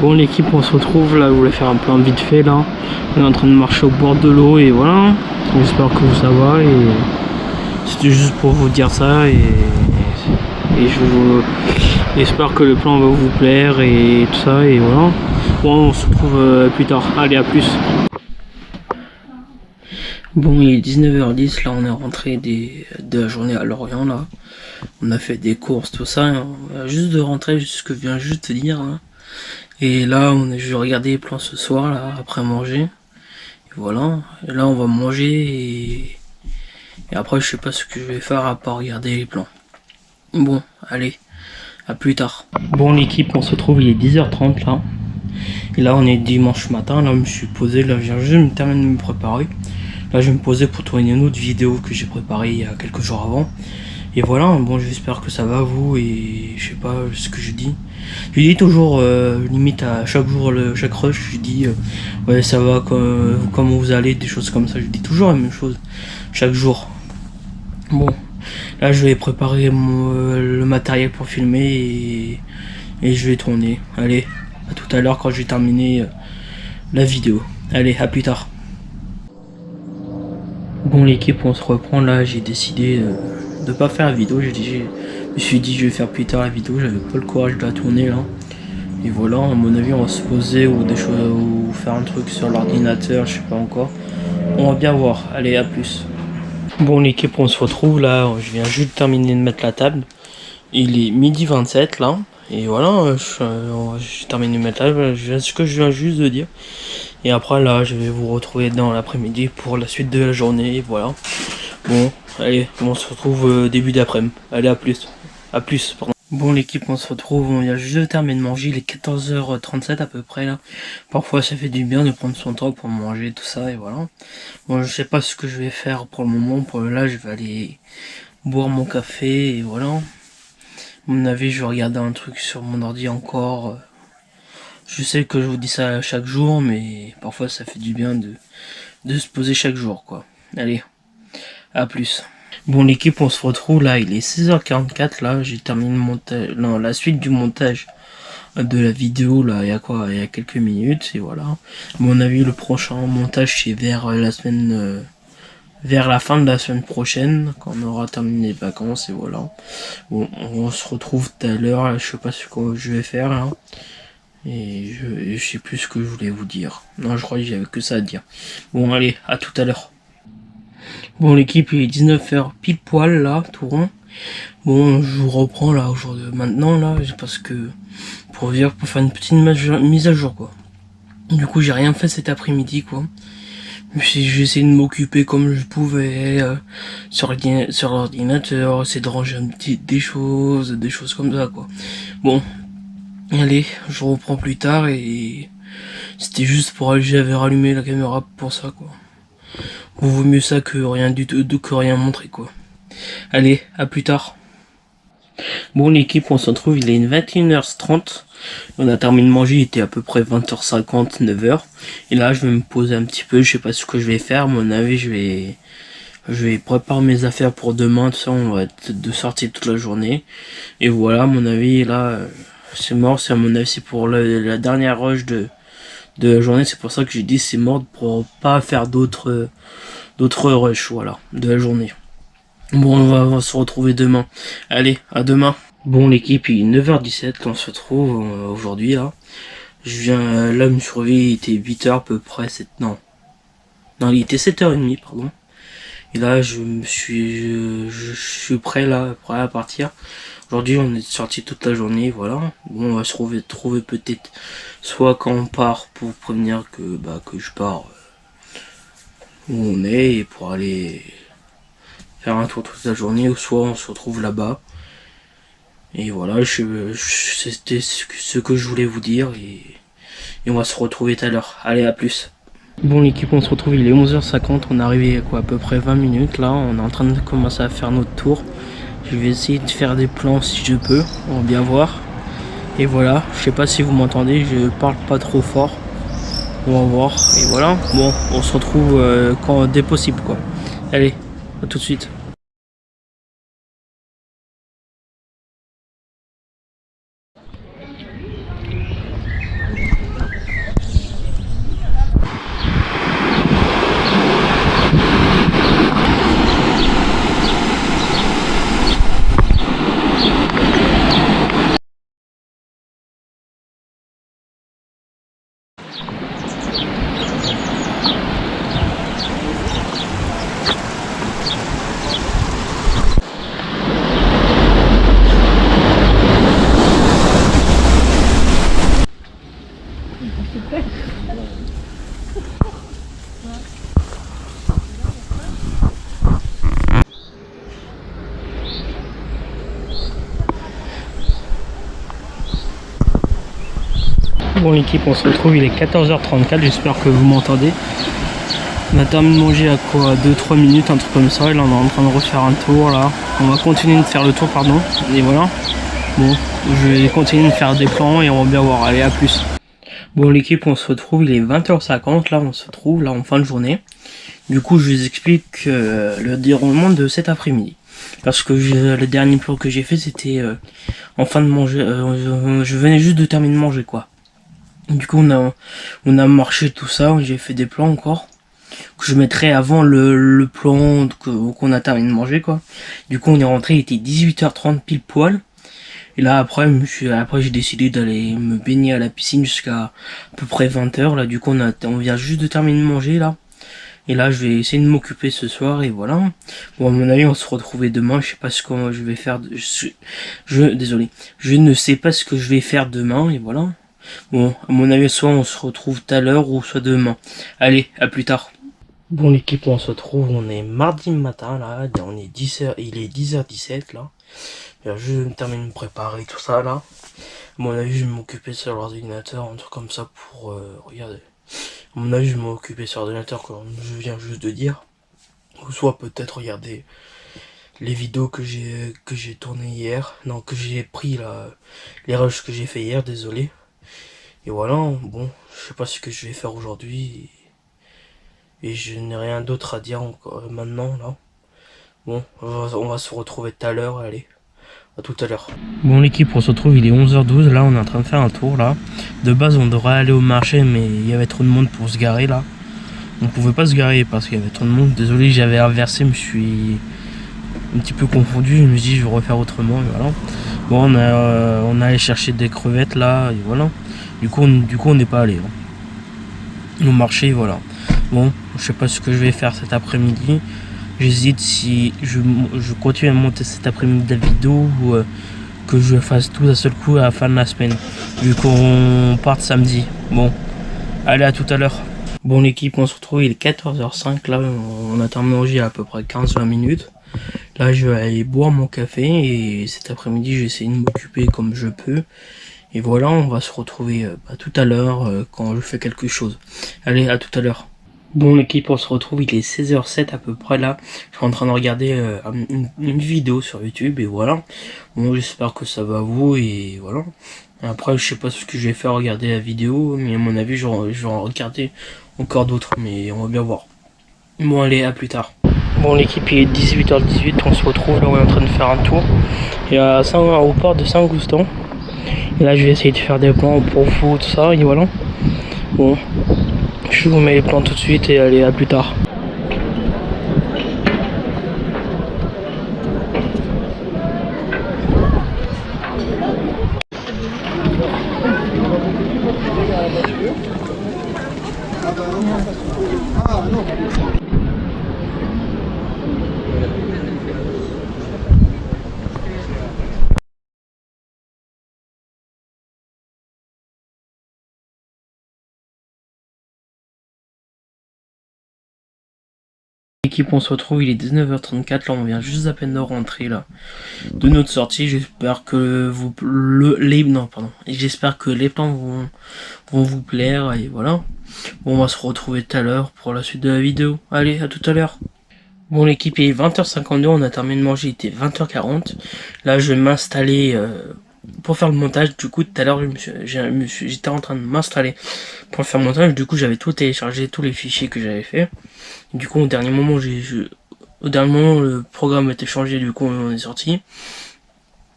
Bon l'équipe, on se retrouve là, je voulais faire un plan vite fait là. On est en train de marcher au bord de l'eau et voilà. J'espère que ça va et c'était juste pour vous dire ça et Et j'espère que le plan va vous plaire et tout ça, et voilà. Bon, on se retrouve plus tard. Allez, à plus. Bon, il est 19h10, là on est rentré de la journée à Lorient, là. On a fait des courses, tout ça, hein. On vient juste de rentrer, ce que je viens juste de dire, hein. Et là, je vais regarder les plans ce soir, là, après manger. Et voilà, et là on va manger, et après je sais pas ce que je vais faire à part regarder les plans. Bon, allez, à plus tard. Bon l'équipe, on se retrouve, il est 10h30 là. Et là on est dimanche matin, là je me suis posé, là je viens juste de me terminer de me préparer. Là je vais me poser pour tourner une autre vidéo que j'ai préparée il y a quelques jours avant. Et voilà, bon j'espère que ça va vous, et je sais pas ce que je dis. Je dis toujours, limite à chaque jour, chaque rush, je dis ouais ça va, comment vous allez, des choses comme ça. Je dis toujours la même chose, chaque jour. Bon, là je vais préparer le matériel pour filmer, et je vais tourner. Allez, à tout à l'heure quand j'ai terminé la vidéo. Allez, à plus tard. Bon l'équipe, on se reprend là, j'ai décidé de pas faire la vidéo, je me suis dit je vais faire plus tard la vidéo, j'avais pas le courage de la tourner là. Et voilà, à mon avis on va se poser ou des choses, ou faire un truc sur l'ordinateur, je sais pas encore. On va bien voir, allez à plus. Bon l'équipe, on se retrouve là, je viens juste de terminer de mettre la table. Il est 12h27 là, et voilà, je termine de mettre la table, ce que je viens juste de dire. Et après là, je vais vous retrouver dans l'après-midi pour la suite de la journée, et voilà. Bon, allez, on se retrouve début d'après-midi. Allez, à plus. À plus, pardon. Bon l'équipe, on se retrouve, on vient juste de terminer de manger, il est 14h37 à peu près là. Parfois ça fait du bien de prendre son temps pour manger, tout ça, et voilà. Bon, je sais pas ce que je vais faire pour le moment, pour là je vais aller boire mon café, et voilà. À mon avis, je vais regarder un truc sur mon ordi encore. Je sais que je vous dis ça chaque jour, mais parfois ça fait du bien de se poser chaque jour, quoi. Allez, à plus. Bon l'équipe, on se retrouve là, il est 16h44 là, j'ai terminé le montage, non, la suite du montage de la vidéo là, il y a quelques minutes, et voilà. À mon avis, le prochain montage c'est vers vers la fin de la semaine prochaine, quand on aura terminé les vacances, et voilà. Bon, on se retrouve tout à l'heure, je sais pas ce que je vais faire là. Et je sais plus ce que je voulais vous dire. Non, je crois que j'avais que ça à dire. Bon, allez, à tout à l'heure. Bon, l'équipe, il est 19h pile poil, là, tout rond. Bon, je vous reprends, là, aujourd'hui, maintenant, là, parce que, pour faire une petite mise à jour, quoi. Du coup, j'ai rien fait cet après-midi, quoi. J'ai essayé de m'occuper comme je pouvais, sur l'ordinateur, essayer de ranger des choses comme ça, quoi. Bon. Allez, je reprends plus tard, et c'était juste pour j'avais rallumé la caméra pour ça, quoi. Bon, vaut mieux ça que rien du tout, que rien montrer, quoi. Allez, à plus tard. Bon l'équipe, on se retrouve, il est 21h30. On a terminé de manger, il était à peu près 20h50, 9h. Et là, je vais me poser un petit peu, je sais pas ce que je vais faire, à mon avis, je vais préparer mes affaires pour demain, tout ça, on va être de sortie toute la journée. Et voilà, à mon avis, là, c'est mort, c'est à mon avis, c'est pour la dernière rush de la journée, c'est pour ça que j'ai dit c'est mort, pour pas faire d'autres rushs, voilà, de la journée. Bon, on va se retrouver demain. Allez, à demain. Bon l'équipe, il est 9h17, on se retrouve aujourd'hui là. Je viens, là, me suis réveillé, il était 8h à peu près, non, il était 7h30, pardon. Et là, je suis prêt là, prêt à partir. Aujourd'hui, on est sorti toute la journée, voilà. Bon, on va se trouver peut-être, soit quand on part pour prévenir que je pars où on est, et pour aller faire un tour toute la journée, ou soit on se retrouve là-bas. Et voilà, c'était ce que je voulais vous dire, et on va se retrouver tout à l'heure. Allez, à plus. Bon l'équipe, on se retrouve, il est 11h50, on est arrivé à peu près 20 minutes là, on est en train de commencer à faire notre tour. Je vais essayer de faire des plans si je peux, on va bien voir. Et voilà, je sais pas si vous m'entendez, je parle pas trop fort. On va voir, et voilà. Bon, on se retrouve dès possible, quoi. Allez, à tout de suite. Bon l'équipe, on se retrouve, il est 14h34, j'espère que vous m'entendez. On a terminé de manger à quoi, 2-3 minutes, un truc comme ça, et là on est en train de refaire un tour là. On va continuer de faire le tour, pardon, et voilà. Bon, je vais continuer de faire des plans et on va bien voir, allez à plus. Bon l'équipe, on se retrouve, il est 20h50, là on se trouve là en fin de journée. Du coup je vous explique le déroulement de cet après-midi. Parce que le dernier plan que j'ai fait c'était en fin de manger, je venais juste de terminer de manger quoi. Du coup on a marché tout ça, j'ai fait des plans encore. Que je mettrai avant le plan qu'on a terminé de manger quoi. Du coup on est rentré, il était 18h30 pile poil. Et là après j'ai décidé d'aller me baigner à la piscine jusqu'à peu près 20h. Là du coup on vient juste de terminer de manger là. Et là je vais essayer de m'occuper ce soir et voilà. Bon à mon avis on se retrouvait demain, je sais pas ce que je vais faire. Désolé. Je ne sais pas ce que je vais faire demain et voilà. Bon à mon avis soit on se retrouve tout à l'heure ou soit demain. Allez, à plus tard. Bon l'équipe, on se retrouve, on est mardi matin là, on est 10h, il est 10h17 là. Je termine de me préparer tout ça là. À mon avis je vais m'occuper sur l'ordinateur, un truc comme ça pour regarder. À mon avis je vais m'occuper sur l'ordinateur comme je viens juste de dire. Ou soit peut-être regarder les vidéos que j'ai tournées hier. Non, que j'ai pris là, les rushs que j'ai fait hier, désolé. Et voilà, bon, je sais pas ce que je vais faire aujourd'hui. Et je n'ai rien d'autre à dire encore maintenant là. Bon, on va se retrouver tout à l'heure, allez. A tout à l'heure. Bon l'équipe, on se retrouve, il est 11h12, là on est en train de faire un tour là. De base on devrait aller au marché mais il y avait trop de monde pour se garer là. On pouvait pas se garer parce qu'il y avait trop de monde. Désolé, j'avais inversé, je me suis un petit peu confondu, je me suis dit je vais refaire autrement et voilà. Bon on a allé chercher des crevettes là et voilà. Du coup on n'est pas allé au marché, voilà. Bon, je sais pas ce que je vais faire cet après-midi. J'hésite si je continue à monter cet après-midi de la vidéo ou que je fasse tout d'un seul coup à la fin de la semaine. Vu qu'on parte samedi. Bon, allez à tout à l'heure. Bon l'équipe, on se retrouve, il est 14h05. Là, on a terminé de manger à peu près 15-20 minutes. Là, je vais aller boire mon café et cet après-midi, j'ai essayé de m'occuper comme je peux. Et voilà, on va se retrouver à tout à l'heure quand je fais quelque chose. Allez, à tout à l'heure. Bon l'équipe, on se retrouve, il est 16h07 à peu près là. Je suis en train de regarder une vidéo sur YouTube et voilà. Bon j'espère que ça va à vous et voilà. Après je sais pas ce que je vais faire, regarder la vidéo, mais à mon avis je vais en regarder encore d'autres, mais on va bien voir. Bon allez, à plus tard. Bon l'équipe, il est 18h18, on se retrouve là, on est en train de faire un tour. Et au port de Saint-Goustan. Et là je vais essayer de faire des plans pour vous, tout ça, et voilà. Bon. Je vous mets les plans tout de suite et allez, à plus tard. L'équipe, on se retrouve, il est 19h34, là on vient juste à peine de rentrer là de notre sortie. J'espère que j'espère que les plans vont vous plaire et voilà. Bon, on va se retrouver tout à l'heure pour la suite de la vidéo. Allez, à tout à l'heure. Bon l'équipe, il est 20h52, on a terminé de manger, il était 20h40. Là je vais m'installer pour faire le montage. Du coup tout à l'heure j'étais en train de m'installer pour faire le montage. Du coup j'avais tout téléchargé, tous les fichiers que j'avais fait. Du coup au dernier moment le programme a été changé, du coup on est sorti.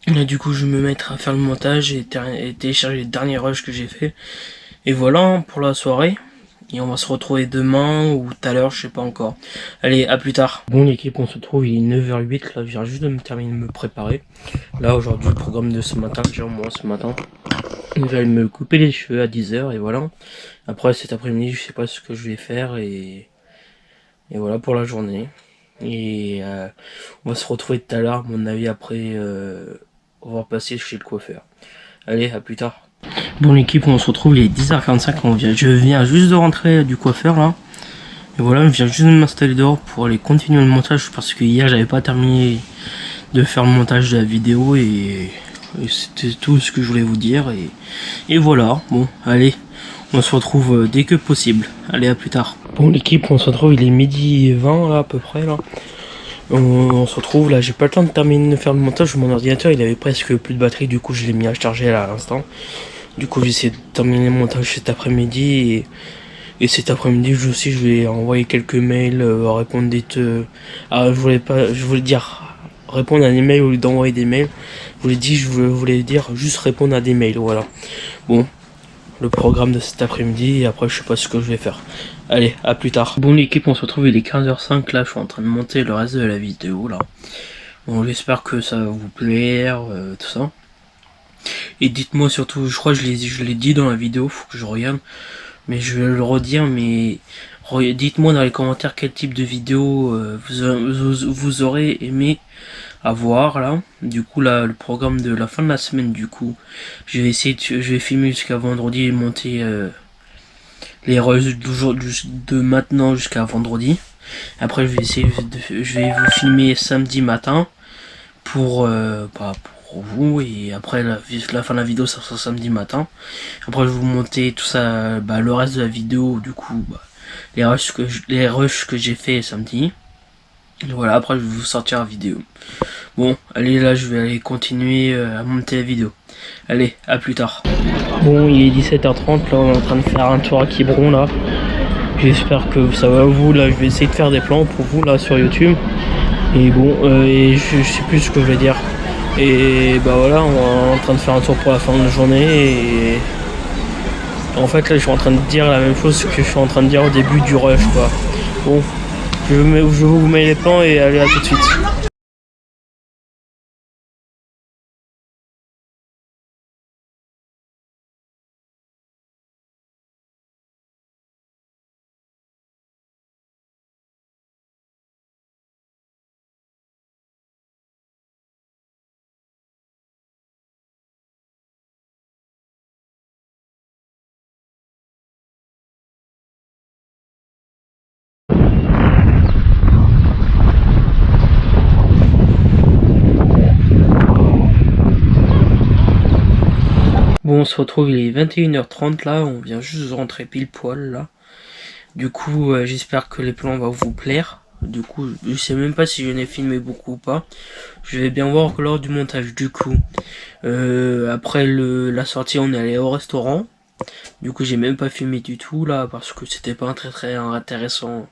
Là du coup je vais me mettre à faire le montage et télécharger les derniers rushs que j'ai fait. Et voilà pour la soirée. Et on va se retrouver demain ou tout à l'heure, je sais pas encore. Allez, à plus tard. Bon l'équipe, on se retrouve, il est 9h08, là je viens juste de me terminer de me préparer. Là aujourd'hui, le programme de ce matin, déjà moi ce matin, je vais aller me couper les cheveux à 10h et voilà. Après cet après-midi, je sais pas ce que je vais faire et voilà pour la journée. Et on va se retrouver tout à l'heure, à mon avis après on va passer chez le coiffeur. Allez, à plus tard. Bon l'équipe, on se retrouve, il est 10h45, je viens juste de rentrer du coiffeur là. Et voilà, je viens juste de m'installer dehors pour aller continuer le montage parce que hier j'avais pas terminé de faire le montage de la vidéo et Et c'était tout ce que je voulais vous dire. Et voilà, bon, allez, on se retrouve dès que possible. Allez, à plus tard. Bon, l'équipe, on se retrouve, il est midi 20 là, à peu près là. On se retrouve là, j'ai pas le temps de terminer de faire le montage. Mon ordinateur il avait presque plus de batterie, du coup je l'ai mis à charger là à l'instant. Du coup j'essaie de terminer le montage cet après-midi et cet après-midi aussi je vais envoyer quelques mails, répondre je voulais dire répondre à des mails au lieu d'envoyer des mails. Je voulais dire juste répondre à des mails, voilà. Bon, le programme de cet après-midi et après je sais pas ce que je vais faire. Allez, à plus tard. Bon l'équipe, on se retrouve, il est 15h05 là, je suis en train de monter le reste de la vidéo là. Bon, j'espère que ça va vous plaire, tout ça. Et dites-moi surtout, je crois que je l'ai dit dans la vidéo, faut que je regarde. Mais je vais le redire, mais dites-moi dans les commentaires quel type de vidéo vous aurez aimé avoir là. Du coup là, le programme de la fin de la semaine, du coup, je vais filmer jusqu'à vendredi et monter les rushs de maintenant jusqu'à vendredi. Après je vais vous filmer samedi matin pour vous, et après la fin de la vidéo ça sera samedi matin. Après je vais vous monter tout ça, le reste de la vidéo, du coup les rushs que j'ai fait samedi. Et voilà, après je vais vous sortir la vidéo. Bon, allez, là je vais aller continuer à monter la vidéo. Allez, à plus tard. Bon, il est 17h30, là on est en train de faire un tour à Quiberon là. J'espère que ça va vous, là je vais essayer de faire des plans pour vous là sur YouTube. Et bon, et je sais plus ce que je vais dire. Et bah voilà, on est en train de faire un tour pour la fin de la journée. Et en fait là je suis en train de dire la même chose que je suis en train de dire au début du rush quoi. Bon, je vous mets les plans et allez, à tout de suite. Bon, on se retrouve, il est 21h30 là, on vient juste de rentrer pile poil là. Du coup, j'espère que les plans vont vous plaire. Du coup, je sais même pas si je n'ai filmé beaucoup ou pas. Je vais bien voir que lors du montage. Du coup, après la sortie, on est allé au restaurant. Du coup, j'ai même pas filmé du tout là parce que c'était pas très intéressant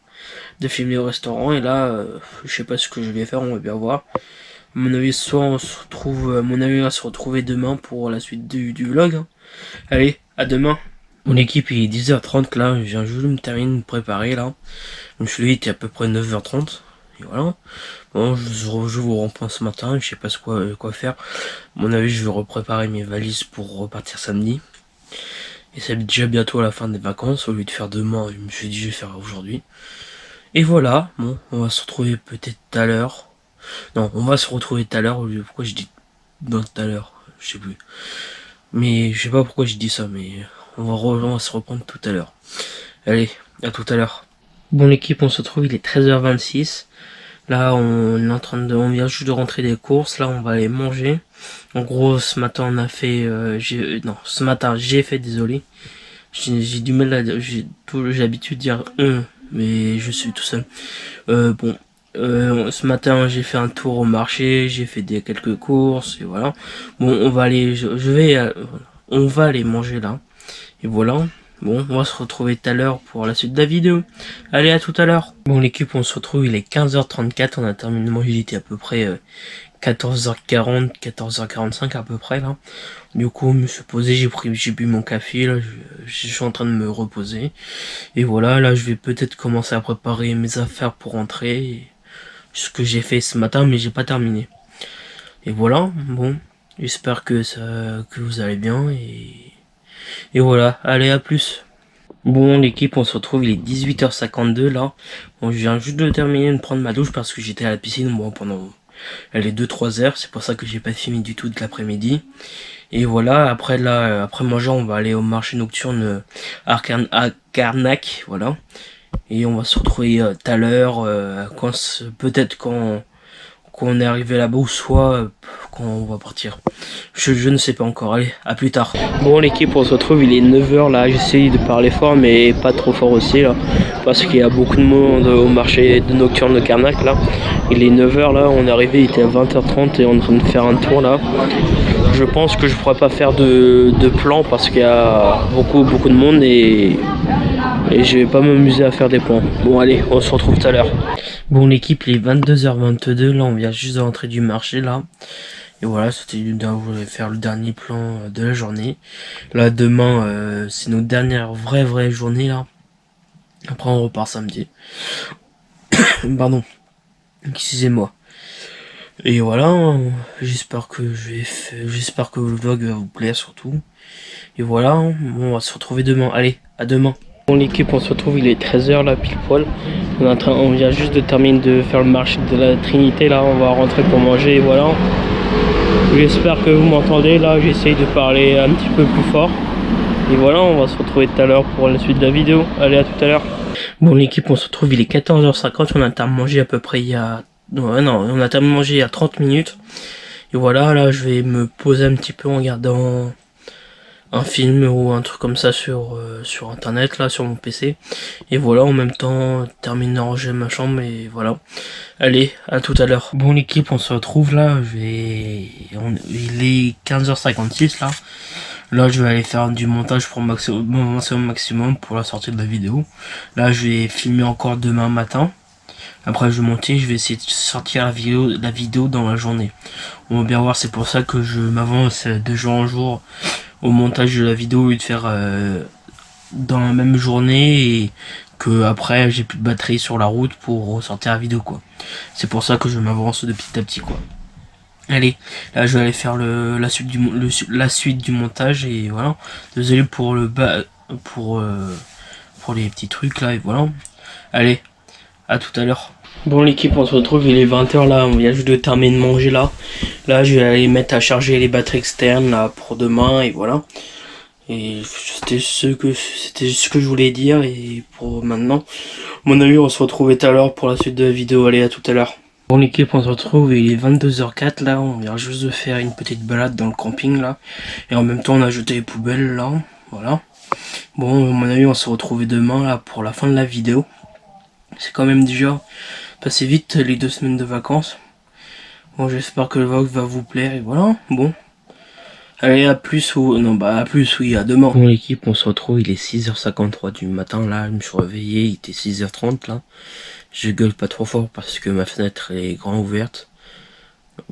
de filmer au restaurant. Et là, je sais pas ce que je vais faire, on va bien voir. À mon avis, soit on se retrouve, mon avis, on va se retrouver demain pour la suite du vlog. Hein. Allez, à demain. Mon équipe il est 10h30 là, je viens juste de me terminer de me préparer là. Donc celui était à peu près 9h30. Et voilà. Bon, je vous reprends ce matin, je sais pas quoi faire. À mon avis, je vais repréparer mes valises pour repartir samedi. Et c'est déjà bientôt la fin des vacances, au lieu de faire demain, je me suis dit je vais faire aujourd'hui. Et voilà, bon, on va se retrouver peut-être tout à l'heure. Non, on va se retrouver tout à l'heure, pourquoi je dis dans tout à l'heure, je sais plus. Mais je sais pas pourquoi je dis ça, mais on va se reprendre tout à l'heure. Allez, à tout à l'heure. Bon l'équipe, on se retrouve, il est 13h26. Là, on vient juste de rentrer des courses. Là, on va aller manger. En gros, ce matin, on a fait, ce matin, j'ai fait, désolé. J'ai du mal à, j'ai l'habitude de dire mais je suis tout seul. Ce matin, j'ai fait un tour au marché, j'ai fait quelques courses et voilà. Bon, on va aller, on va aller manger là. Et voilà. Bon, on va se retrouver tout à l'heure pour la suite de la vidéo. Allez, à tout à l'heure. Bon, l'équipe, on se retrouve, il est 15h34. On a terminé de manger, il était à peu près 14h40, 14h45 à peu près là. Du coup, je me suis posé, j'ai bu mon café, là, je suis en train de me reposer. Et voilà, là, je vais peut-être commencer à préparer mes affaires pour rentrer. Ce que j'ai fait ce matin, mais j'ai pas terminé. Et voilà, bon, j'espère que vous allez bien et voilà, allez, à plus. Bon l'équipe, on se retrouve, il est 18h52 là. Bon, je viens juste de terminer de prendre ma douche parce que j'étais à la piscine pendant les 2-3 heures, c'est pour ça que j'ai pas filmé du tout de l'après-midi. Et voilà, après manger, on va aller au marché nocturne à Carnac, voilà. Et on va se retrouver tout à l'heure, peut-être quand quand on est arrivé là-bas ou soit quand on va partir. Je ne sais pas encore. Allez, à plus tard. Bon l'équipe, on se retrouve, il est 9 h là. J'essaye de parler fort mais pas trop fort aussi là. Parce qu'il y a beaucoup de monde au marché de nocturne de Carnac là. Il est 9 h là, on est arrivé, il était à 20 h 30 et on est en train de faire un tour là. Je pense que je pourrais pas faire de plan parce qu'il y a beaucoup de monde et je vais pas m'amuser à faire des plans. Bon allez, on se retrouve tout à l'heure. Bon l'équipe, il est 22 h 22 là, on vient juste de rentrer du marché là. Et voilà, c'était faire le dernier plan de la journée. Là demain, c'est notre dernière vraie journée là. Après on repart samedi. Pardon. Excusez-moi. Et voilà, j'espère que le vlog va vous plaire surtout. Et voilà, bon, on va se retrouver demain. Allez, à demain. Bon l'équipe, on se retrouve, il est 13 h là pile poil. On vient juste de terminer de faire le marché de la Trinité là, on va rentrer pour manger et voilà. J'espère que vous m'entendez là, j'essaye de parler un petit peu plus fort. Et voilà, on va se retrouver tout à l'heure pour la suite de la vidéo. Allez, à tout à l'heure. Bon l'équipe, on se retrouve, il est 14 h 50, on a terminé de manger à peu près il y a... Non, on a terminé de manger il y a 30 minutes. Et voilà, là je vais me poser un petit peu en regardant un film ou un truc comme ça sur internet, là sur mon PC. Et voilà, en même temps, terminer d'arranger ma chambre et voilà. Allez, à tout à l'heure. Bon l'équipe, on se retrouve là, il est 15 h 56 là. Là je vais aller faire du montage pour maximum pour la sortie de la vidéo. Là je vais filmer encore demain matin. Après je vais monter, je vais essayer de sortir la vidéo dans la journée. On va bien voir, c'est pour ça que je m'avance de jour en jour au montage de la vidéo et de faire dans la même journée et que après j'ai plus de batterie sur la route pour ressortir la vidéo quoi. C'est pour ça que je m'avance de petit à petit quoi. Allez, là je vais aller faire la suite du montage et voilà. Désolé pour pour les petits trucs là et voilà. Allez, à tout à l'heure. Bon l'équipe, on se retrouve, il est 20 h là, on vient juste de terminer de manger là. Là je vais aller mettre à charger les batteries externes là pour demain et voilà. Et c'était ce que je voulais dire et pour maintenant. À mon avis on se retrouve tout à l'heure pour la suite de la vidéo, allez à tout à l'heure. Bon l'équipe, on se retrouve, il est 22 h 04 là, on vient juste de faire une petite balade dans le camping là. Et en même temps on a jeté les poubelles là, voilà. Bon à mon avis on se retrouve demain là pour la fin de la vidéo. C'est quand même déjà passé vite les 2 semaines de vacances. Bon j'espère que le vlog va vous plaire et voilà, bon. Allez à plus ou... Non bah à plus, oui, à demain. Bon l'équipe, on se retrouve, il est 6 h 53 du matin là, je me suis réveillé, il était 6 h 30 là. Je gueule pas trop fort parce que ma fenêtre est grand ouverte.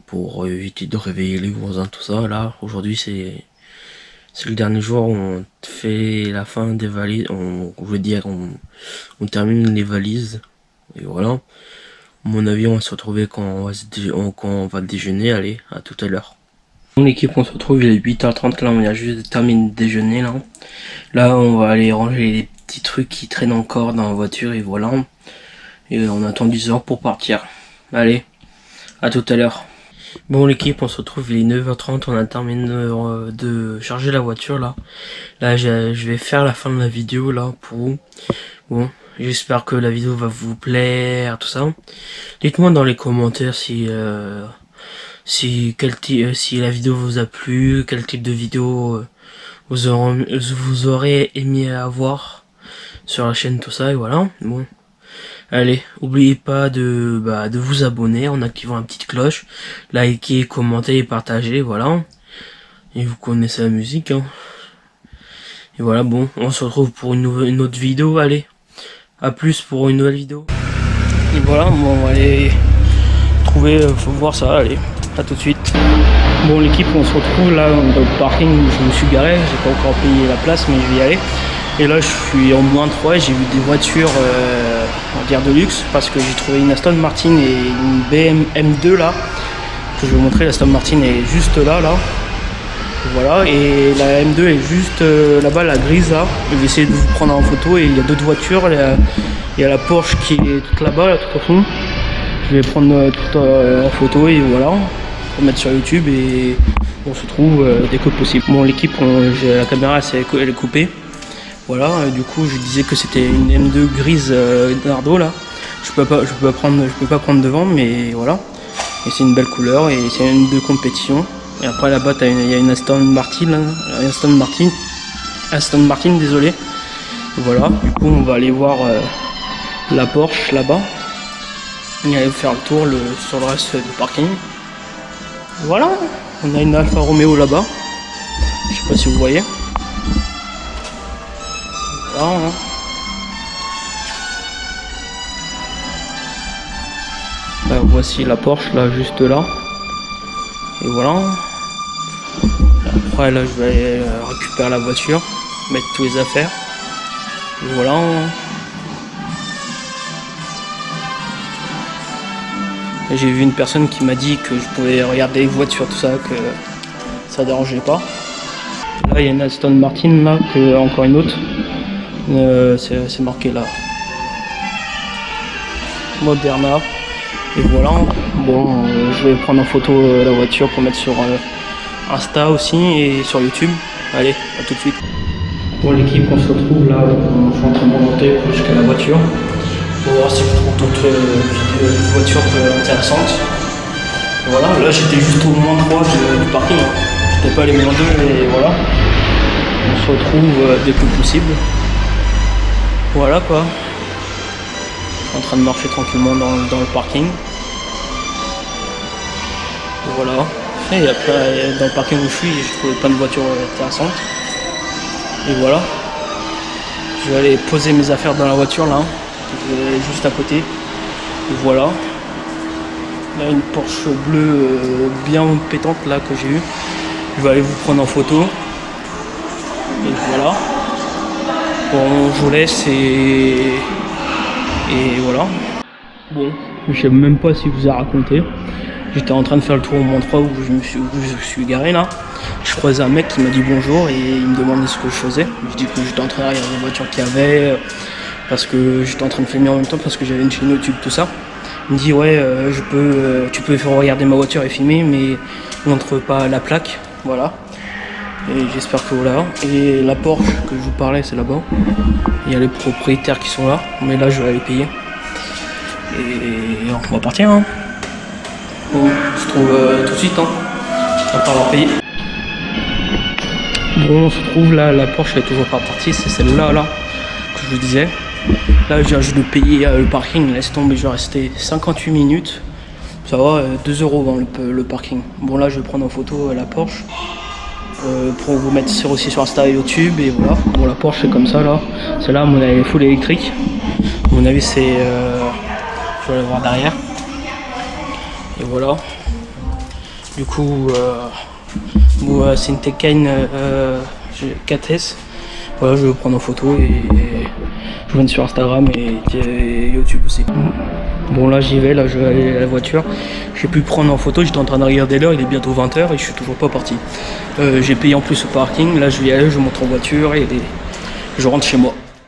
Pour éviter de réveiller les voisins, tout ça. Là, aujourd'hui c'est le dernier jour où on fait la fin des valises. On termine les valises. Et voilà. À mon avis, on va se retrouver quand on va déjeuner. Allez, à tout à l'heure. Mon équipe, on se retrouve, il est 8 h 30 là, on vient juste de terminer de déjeuner là. Là, on va aller ranger les petits trucs qui traînent encore dans la voiture et voilà. Et on attend 10 h pour partir. Allez, à tout à l'heure. Bon l'équipe, on se retrouve, il est 9 h 30, on a terminé de charger la voiture là. Là je vais faire la fin de la vidéo là pour vous. Bon, j'espère que la vidéo va vous plaire, tout ça. Dites-moi dans les commentaires si la vidéo vous a plu, quel type de vidéo vous aurez aimé avoir sur la chaîne, tout ça et voilà. Bon. Allez, n'oubliez pas de vous abonner en activant la petite cloche, liker, commenter et partager, voilà. Et vous connaissez la musique, hein. Et voilà, bon, on se retrouve pour une autre vidéo, allez. À plus pour une nouvelle vidéo. Et voilà, bon, on va aller trouver, faut voir ça, allez, à tout de suite. Bon l'équipe, on se retrouve là dans le parking où je me suis garé, j'ai pas encore payé la place mais je vais y aller. Et là je suis en -3 et j'ai vu des voitures on va dire de luxe parce que j'ai trouvé une Aston Martin et une BMW M2 là que je vais vous montrer. La Aston Martin est juste là. Voilà, et la M2 est juste là-bas, la grise là. Je vais essayer de vous prendre en photo et il y a d'autres voitures. Il y a la Porsche qui est toute là-bas, là, tout au fond. Je vais prendre tout en photo et voilà, pour mettre sur YouTube et on se trouve dès que possible. Bon l'équipe, la caméra elle est coupée. Voilà, du coup je disais que c'était une M2 grise Nardo là. Je peux pas prendre devant mais voilà. Et c'est une belle couleur et c'est une de compétition. Et après là-bas il y a une Aston Martin, Aston Martin, désolé. Voilà, du coup on va aller voir la Porsche là-bas. Et aller faire le tour sur le reste du parking. Voilà, on a une Alfa Romeo là-bas. Je sais pas si vous voyez. Voilà, hein. Là, voici la Porsche là, juste là. Et voilà. Après là je vais aller récupérer la voiture, mettre tous les affaires. Et voilà. J'ai vu une personne qui m'a dit que je pouvais regarder les voitures, tout ça, que ça dérangeait pas. Là il y a une Aston Martin là, encore une autre. C'est marqué là. Moderna. Et voilà. Bon, je vais prendre en photo la voiture pour mettre sur Insta aussi et sur YouTube. Allez, à tout de suite. Bon l'équipe, on se retrouve là, je suis en train de remonter jusqu'à la voiture pour voir si je trouve d'autres voitures intéressantes. Voilà, là j'étais juste au moins 3 du parking, hein. J'étais pas allé moins 2 et voilà. On se retrouve dès que possible. Voilà quoi. Je suis en train de marcher tranquillement dans le parking. Voilà. Et après dans le parking où je suis, j'ai trouvé plein de voitures intéressantes. Et voilà, je vais aller poser mes affaires dans la voiture là, juste à côté. Et voilà, là une Porsche bleue bien pétante là que j'ai eue. Je vais aller vous prendre en photo. Et voilà. Bon, je vous laisse et voilà. Bon, je sais même pas si je vous ai raconté. J'étais en train de faire le tour au Mont 3 où je suis garé là. Je croisais un mec qui m'a dit bonjour et il me demandait ce que je faisais. Je dis que j'étais en train de regarder les voitures qu'il y avait, parce que j'étais en train de filmer en même temps parce que j'avais une chaîne YouTube, tout ça. Il me dit ouais, tu peux faire regarder ma voiture et filmer, mais montre pas la plaque, voilà. Et j'espère que voilà. Et la Porsche que je vous parlais, c'est là-bas. Il y a les propriétaires qui sont là, mais là je vais aller payer. Et on va partir, hein. Bon, on se trouve tout de suite, hein, après avoir payé. Bon, on se trouve là, la Porsche est toujours pas partie, c'est celle-là là, que je vous disais. Là, j'ai juste de payer le parking, laisse tomber, je vais rester 58 minutes. Ça va, 2 € dans le parking. Bon, là, je vais prendre en photo la Porsche pour vous mettre aussi sur Insta et YouTube. Et voilà, bon, la Porsche c'est comme ça là. Celle-là, à mon avis, full électrique. À mon avis, c'est. Je vais aller voir derrière. Et voilà. Du coup, c'est une Taycan 4S. Voilà, je vais prendre en photo et je vais sur Instagram et YouTube aussi. Bon là j'y vais, là je vais aller à la voiture. J'ai pu prendre en photo, j'étais en train de regarder l'heure, il est bientôt 20 h et je suis toujours pas parti. J'ai payé en plus au parking, là je vais y aller, je monte en voiture et je rentre chez moi.